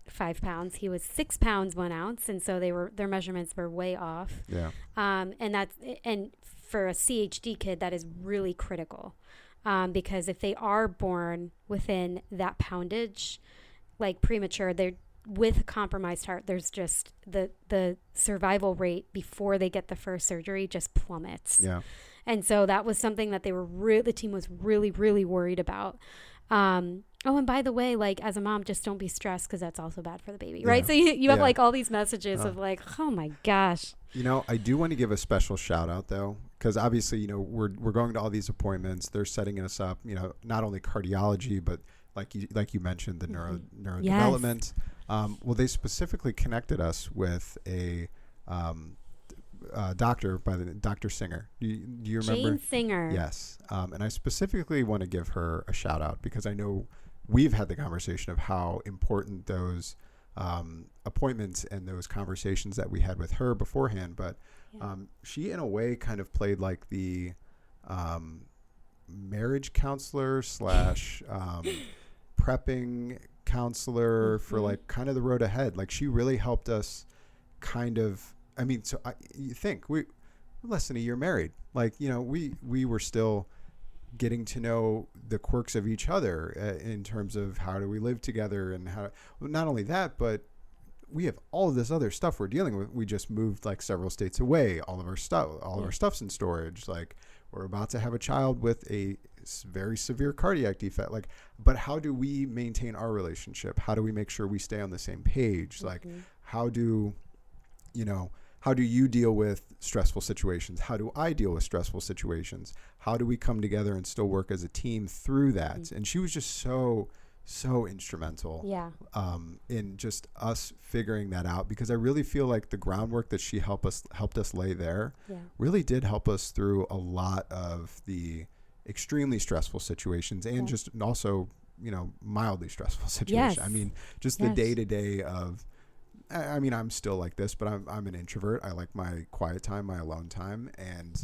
5 pounds. He was 6 pounds, 1 ounce. And so their measurements were way off. Yeah. And for a CHD kid, that is really critical. Because if they are born within that poundage, like premature, they're with a compromised heart, there's just the survival rate before they get the first surgery just plummets. Yeah. And so that was something that the team was really, really worried about. And by the way, like, as a mom, just don't be stressed because that's also bad for the baby, right? So you have like all these messages of like, oh my gosh. I do want to give a special shout out though, because obviously, we're going to all these appointments. They're setting us up, not only cardiology, but like you mentioned, the neurodevelopment. Well, they specifically connected us with a doctor by the Dr. Singer. Do you remember? Jane Singer. Yes. And I specifically want to give her a shout out because I know we've had the conversation of how important those appointments and those conversations that we had with her beforehand. But she, in a way, kind of played like the marriage counselor / prepping counselor for like kind of the road ahead. Like, she really helped us kind of. I mean, so you think we're less than a year married. Like, we were still getting to know the quirks of each other in terms of how do we live together, and how, not only that, but we have all of this other stuff we're dealing with. We just moved like several states away. All of our stuff's in storage. Like, we're about to have a child with a very severe cardiac defect. Like, but how do we maintain our relationship? How do we make sure we stay on the same page? Like, how do you deal with stressful situations? How do I deal with stressful situations? How do we come together and still work as a team through that? And she was just so instrumental in just us figuring that out, because I really feel like the groundwork that she helped us lay there really did help us through a lot of the extremely stressful situations and just also, mildly stressful situations. I mean, just the day-to-day of, I mean, I'm still like this, but I'm an introvert. I like my quiet time, my alone time. And,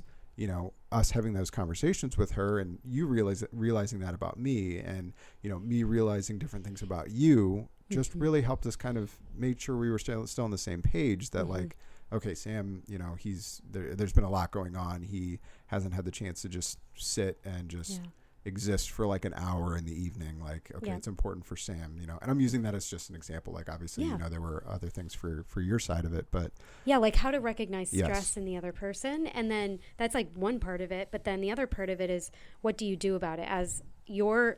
us having those conversations with her, and you realizing that about me, and, me realizing different things about you, just really helped us kind of make sure we were still on the same page, that like, okay, Sam, there's been a lot going on. He hasn't had the chance to just sit and just exist for like an hour in the evening. Like, okay, it's important for Sam, and I'm using that as just an example. Like, obviously, there were other things for your side of it, but like how to recognize stress in the other person. And then that's like one part of it. But then the other part of it is, what do you do about it as your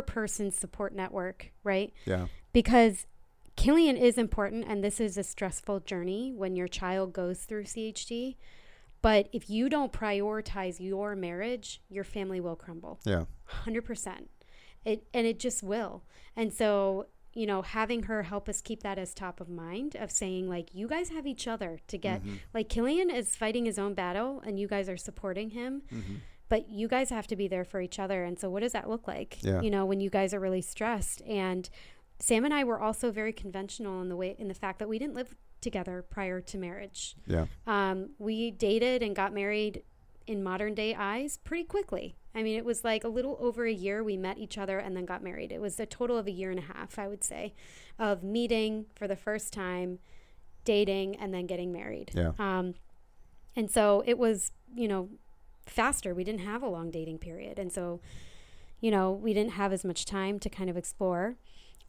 person's support network, right? Yeah. Because Cillian is important, and this is a stressful journey when your child goes through CHD. But if you don't prioritize your marriage, your family will crumble. Yeah. 100%. It just will. And so, having her help us keep that as top of mind, of saying, like, you guys have each other to get, like, Cillian is fighting his own battle and you guys are supporting him. But you guys have to be there for each other. And so what does that look like? Yeah. When you guys are really stressed? And Sam and I were also very conventional in the fact that we didn't live together prior to marriage. Yeah. We dated and got married in modern day eyes pretty quickly. I mean, it was like a little over a year we met each other and then got married. It was a total of a year and a half, I would say, of meeting for the first time, dating, and then getting married. Yeah. And so it was, faster. We didn't have a long dating period. And so, we didn't have as much time to kind of explore.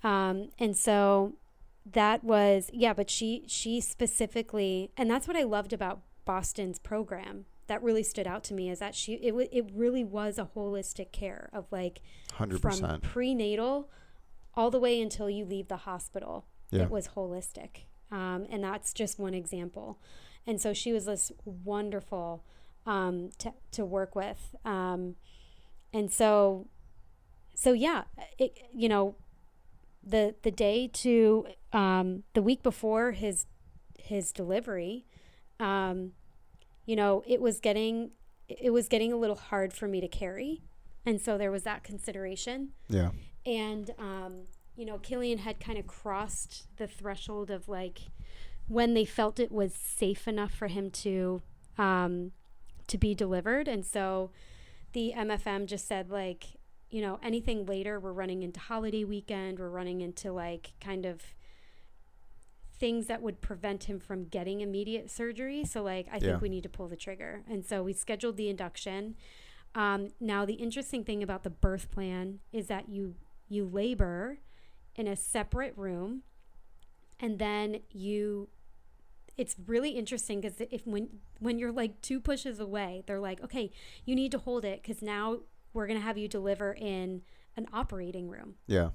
And so that was, but she specifically, and that's what I loved about Boston's program that really stood out to me, is that it really was a holistic care of like 100%. From prenatal all the way until you leave the hospital. Yeah. It was holistic. And that's just one example. And so she was this wonderful to work with. And so yeah, the day to the week before his delivery, it was getting a little hard for me to carry. And so there was that consideration. Yeah. And, Cillian had kind of crossed the threshold of like when they felt it was safe enough for him to be delivered. And so the MFM just said like, anything later, we're running into holiday weekend, we're running into like kind of things that would prevent him from getting immediate surgery. So like, I think we need to pull the trigger. And so we scheduled the induction. Now the interesting thing about the birth plan is that you labor in a separate room, and then it's really interesting because when you're like 2 pushes away, they're like, okay, you need to hold it because now we're going to have you deliver in an operating room. Yeah.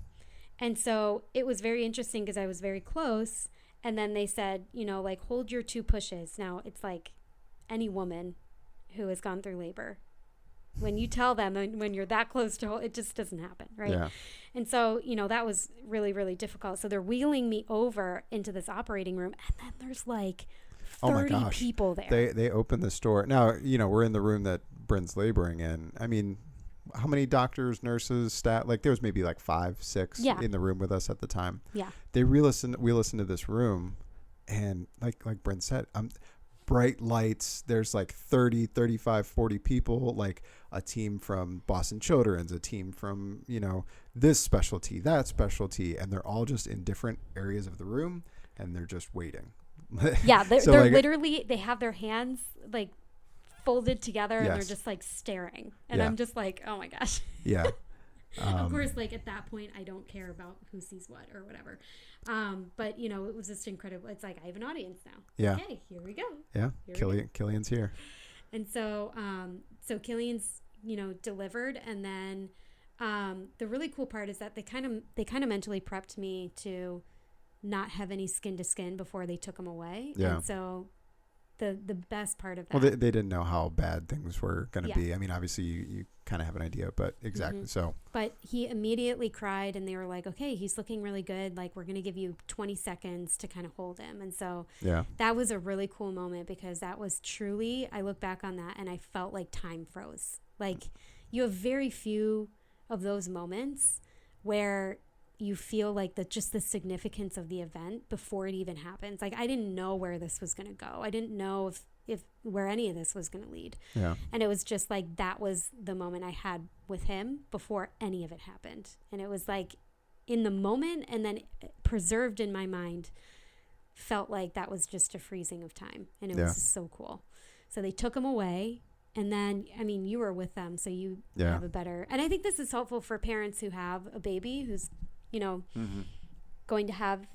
And so it was very interesting because I was very close. And then they said, like, hold your 2 pushes. Now it's like any woman who has gone through labor, when you tell them when you're that close to hold, it just doesn't happen. Right. Yeah. And so, that was really, really difficult. So they're wheeling me over into this operating room, and then there's like 30 people there. They open this door. Now, we're in the room that Bryn's laboring in. I mean, how many doctors, nurses, staff? Like there was maybe like 5, 6 in the room with us at the time. Yeah. We listened to this room, and like Bryn said, bright lights. There's like 30, 35, 40 people, like a team from Boston Children's, a team from, this specialty, that specialty. And they're all just in different areas of the room, and they're just waiting. Yeah. They're like, literally, they have their hands like folded together, and they're just like staring. And I'm just like, oh my gosh. Yeah. Of course, like at that point, I don't care about who sees what or whatever. But it was just incredible. It's like, I have an audience now. Yeah. Okay, here we go. Yeah. Cillian's here. And so, Cillian's, delivered. And then, the really cool part is that they kind of mentally prepped me to not have any skin to skin before they took him away. Yeah. And so the best part of that. Well, they didn't know how bad things were going to be. I mean, obviously you kind of have an idea, but exactly. So, but he immediately cried, and they were like, okay, he's looking really good. Like, we're going to give you 20 seconds to kind of hold him. And so that was a really cool moment, because that was truly, I look back on that and I felt like time froze. Like, you have very few of those moments where you feel like just the significance of the event before it even happens. Like, I didn't know where this was going to go. I didn't know if where any of this was going to lead. Yeah. And it was just like, that was the moment I had with him before any of it happened. And it was like in the moment, and then preserved in my mind, felt like that was just a freezing of time. And it was so cool. So they took him away. And then, I mean, you were with them, so you have a better, and I think this is helpful for parents who have a baby who's, going to have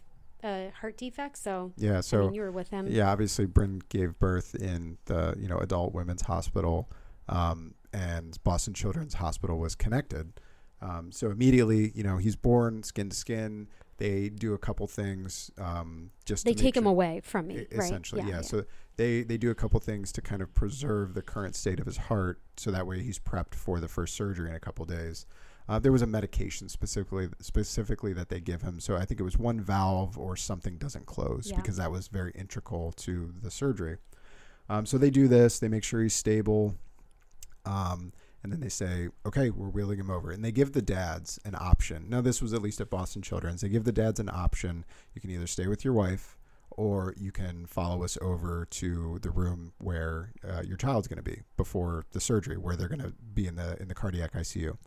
a heart defect. So I mean, you were with him. Yeah, obviously Bryn gave birth in the, adult women's hospital, and Boston Children's Hospital was connected. So immediately, he's born skin to skin. They do a couple things, just they take him away from me, essentially. Right? Yeah. So they do a couple things to kind of preserve the current state of his heart, so that way he's prepped for the first surgery in a couple days. There was a medication specifically that they give him. So I think it was one valve or something doesn't close, because that was very integral to the surgery. So they do this. They make sure he's stable. And And then they say, okay, we're wheeling him over. And they give the dads an option. Now, this was at least at Boston Children's. They give the dads an option. You can either stay with your wife or you can follow us over to the room where your child's going to be before the surgery, where they're going to be in the cardiac ICU.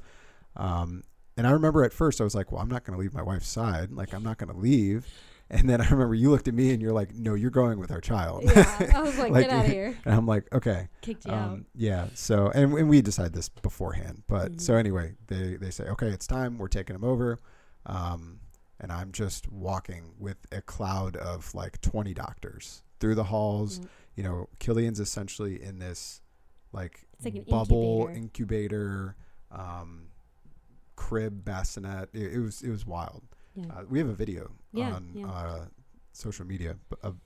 And I remember at first I was like, well, I'm not going to leave my wife's side. Like, I'm not going to leave. And then I remember you looked at me and you're like, no, you're going with our child. Yeah, I was like get out of here. And I'm like, okay. Kicked you out. Yeah. So, and we decided this beforehand. But so anyway, they say, okay, it's time. We're taking him over. And I'm just walking with a cloud of like 20 doctors through the halls. You know, Cillian's essentially in this like an bubble incubator crib bassinet. It was wild. Yeah. We have a video on social media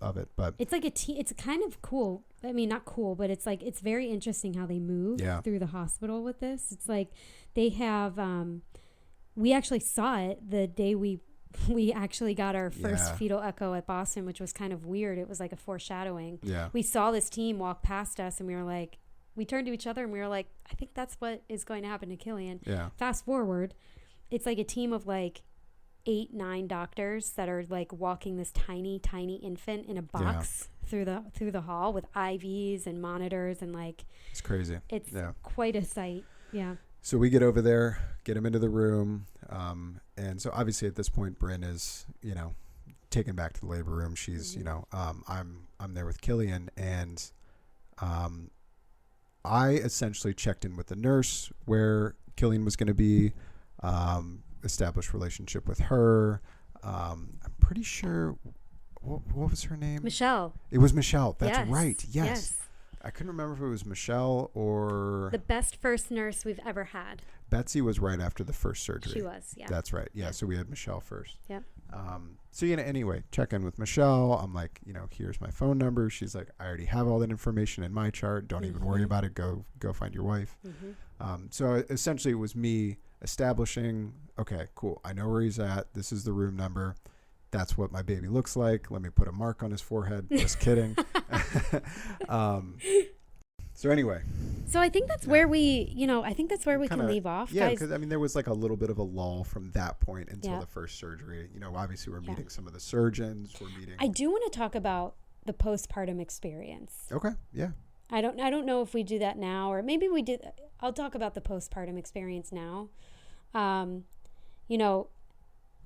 of it, but it's like it's kind of cool. I mean, not cool, but it's like it's very interesting how they move through the hospital with this. It's like they have. We actually saw it the day we actually got our first fetal echo at Boston, which was kind of weird. It was like a foreshadowing. Yeah, we saw this team walk past us, and we were like, we turned to each other, and we were like, I think that's what is going to happen to Cillian. Yeah. Fast forward, it's like a team of like 8-9 doctors that are like walking this tiny infant in a box through the hall with IVs and monitors, and like it's crazy. It's quite a sight. Yeah. So we get over there, get him into the room, and so obviously at this point Bryn is taken back to the labor room. She's I'm there with Cillian, and I essentially checked in with the nurse where Cillian was going to be. Established relationship with her. I'm pretty sure. What was her name? Michelle. It was Michelle. That's right. Yes. I couldn't remember if it was Michelle or the best first nurse we've ever had. Betsy was right after the first surgery. She was. Yeah. That's right. Yeah. So we had Michelle first. Yep. So anyway, check in with Michelle. I'm like, here's my phone number. She's like, I already have all that information in my chart. Don't even worry about it. Go find your wife. So essentially, it was me establishing, okay, cool, I know where he's at. This is the room number. That's what my baby looks like. Let me put a mark on his forehead. Just kidding. So anyway. So I think that's where we, can leave off. Yeah, because there was like a little bit of a lull from that point until the first surgery. Obviously we're meeting some of the surgeons. I do want to talk about the postpartum experience. Okay. Yeah. I don't know if we do that now, or maybe we did. I'll talk about the postpartum experience now.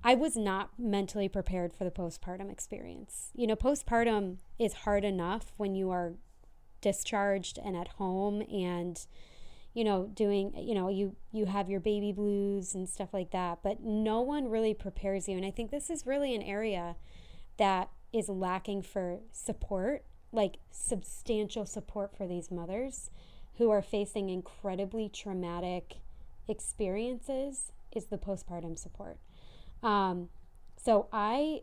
I was not mentally prepared for the postpartum experience. Postpartum is hard enough when you are discharged and at home and, doing, you have your baby blues and stuff like that, but no one really prepares you. And I think this is really an area that is lacking for support, like substantial support for these mothers who are facing incredibly traumatic experiences, is the postpartum support. So I,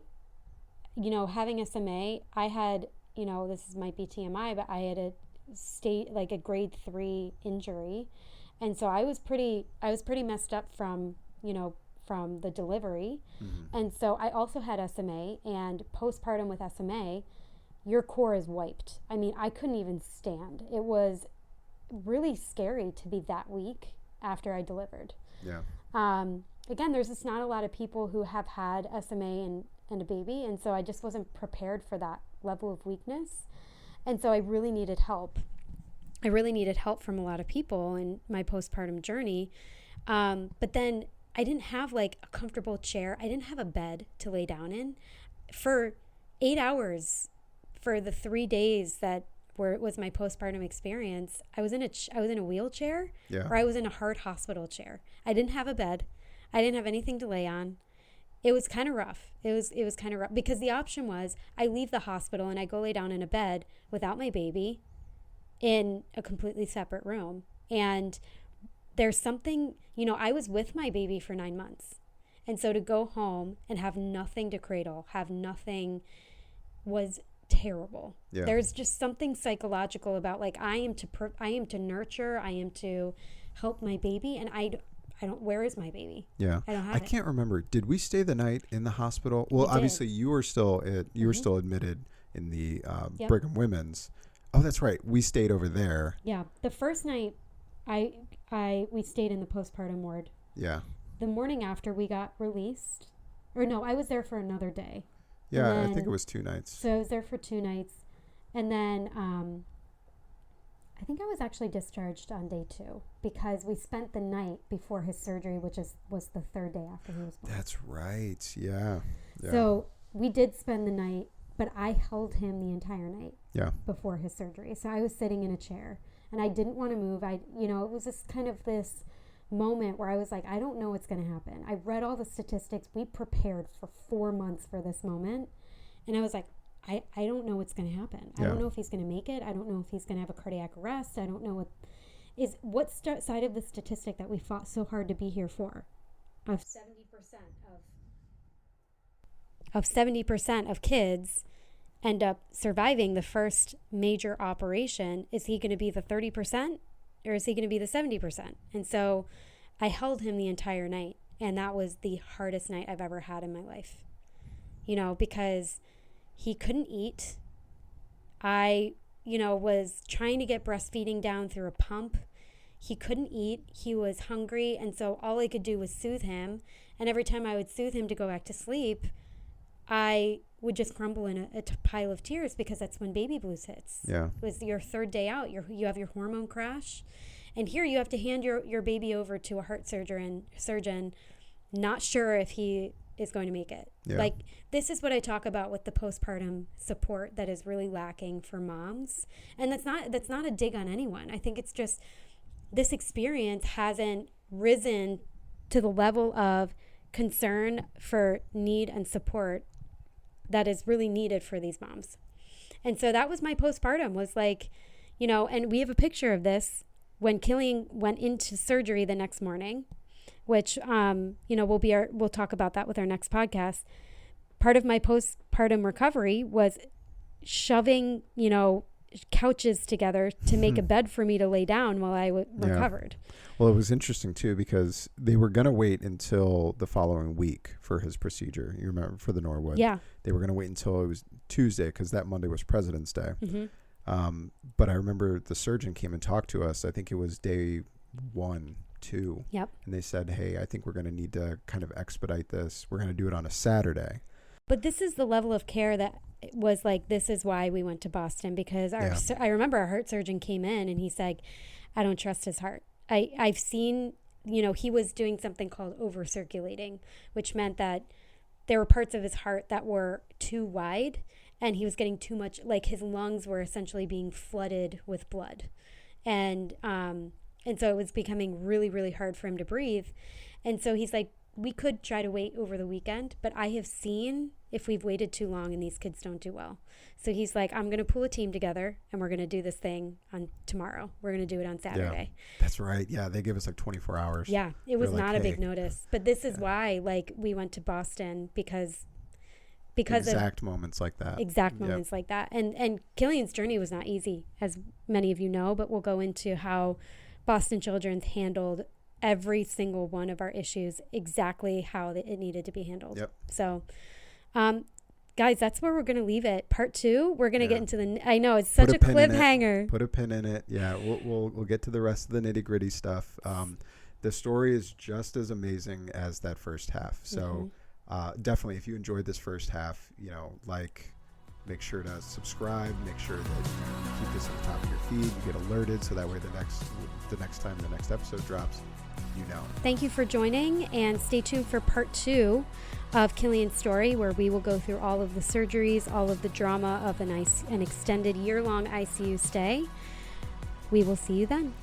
having SMA, I had, this might be TMI, but I had a grade 3 injury. And so I was pretty messed up from the delivery. And so I also had SMA, and postpartum with SMA, your core is wiped. I mean, I couldn't even stand. It was really scary to be that weak after I delivered. Yeah. Again, there's just not a lot of people who have had SMA and a baby, and so I just wasn't prepared for that level of weakness. And so I really needed help. I really needed help from a lot of people in my postpartum journey. But then I didn't have like a comfortable chair. I didn't have a bed to lay down in. For 8 hours, for the 3 days that where it was my postpartum experience, I was in a wheelchair, or I was in a hard hospital chair. I didn't have a bed. I didn't have anything to lay on. It was kind of rough. It was kind of rough because the option was I leave the hospital and I go lay down in a bed without my baby in a completely separate room. And there's something, I was with my baby for 9 months. And so to go home and have nothing to cradle, have nothing, was terrible. Yeah. There's just something psychological about like I am to nurture, I am to help my baby, and I don't. Where is my baby? Yeah, I can't remember. Did we stay the night in the hospital? Well, obviously you were still were still admitted in the Brigham Women's. Oh, that's right. We stayed over there. Yeah, the first night we stayed in the postpartum ward. Yeah. The morning after we got released, or no, I was there for another day. Yeah, I think it was 2 nights. So I was there for 2 nights. And then I think I was actually discharged on day 2 because we spent the night before his surgery, which was the 3rd day after he was born. That's right. Yeah. So we did spend the night, but I held him the entire night before his surgery. So I was sitting in a chair and I didn't want to move. It was just kind of this moment where I was like, I don't know what's going to happen. I read all the statistics. We prepared for 4 months for this moment. And I was like, I don't know what's going to happen. I don't know if he's going to make it. I don't know if he's going to have a cardiac arrest. I don't know what side of the statistic that we fought so hard to be here for. Of 70% of kids end up surviving the first major operation. Is he going to be the 30% or is he going to be the 70%? And so I held him the entire night, and that was the hardest night I've ever had in my life. Because he couldn't eat. I, was trying to get breastfeeding down through a pump. He couldn't eat. He was hungry. And so all I could do was soothe him. And every time I would soothe him to go back to sleep, I would just crumble in a pile of tears because that's when baby blues hits. Yeah. It was your 3rd day out. You have your hormone crash. And here you have to hand your baby over to a heart surgeon, not sure if he is going to make it. Yeah. Like, this is what I talk about with the postpartum support that is really lacking for moms. And that's not a dig on anyone. I think it's just this experience hasn't risen to the level of concern for need and support that is really needed for these moms. And so that was my postpartum, was like, and we have a picture of this when Cillian went into surgery the next morning, which, we'll talk about that with our next podcast. Part of my postpartum recovery was shoving, couches together to make a bed for me to lay down while I recovered. Well, it was interesting too, because they were going to wait until the following week for his procedure. You remember, for the Norwood. Yeah. They were going to wait until it was Tuesday because that Monday was President's Day. Mm-hmm. But I remember the surgeon came and talked to us. I think it was day 1, 2. Yep. And they said, hey, I think we're going to need to kind of expedite this. We're going to do it on a Saturday. But this is the level of care that was like, this is why we went to Boston, because I remember our heart surgeon came in and he's like, I don't trust his heart. I've seen, he was doing something called over-circulating, which meant that there were parts of his heart that were too wide and he was getting too much, like his lungs were essentially being flooded with blood. And so it was becoming really, really hard for him to breathe. And so he's like, we could try to wait over the weekend, but I have seen if we've waited too long and these kids don't do well. So he's like, I'm going to pull a team together and we're going to do this thing on tomorrow. We're going to do it on Saturday. Yeah, that's right. Yeah, they give us like 24 hours. Yeah, it was not a big notice. But this is why, like, we went to Boston because exact moments like that. Exact moments like that. And Cillian's journey was not easy, as many of you know, but we'll go into how Boston Children's handled every single one of our issues exactly how it needed to be handled. Yep. So, guys, that's where we're going to leave it. Part 2, we're going to get into I know, it's such a cliffhanger. Put a pin in it. Yeah, we'll get to the rest of the nitty gritty stuff. The story is just as amazing as that first half. So definitely, if you enjoyed this first half, make sure to subscribe, make sure that you keep this on the top of your feed. You get alerted so that way the next time the next episode drops, Thank you for joining, and stay tuned for part 2 of Cillian's story, where we will go through all of the surgeries, all of the drama of an extended year-long ICU stay. We will see you then.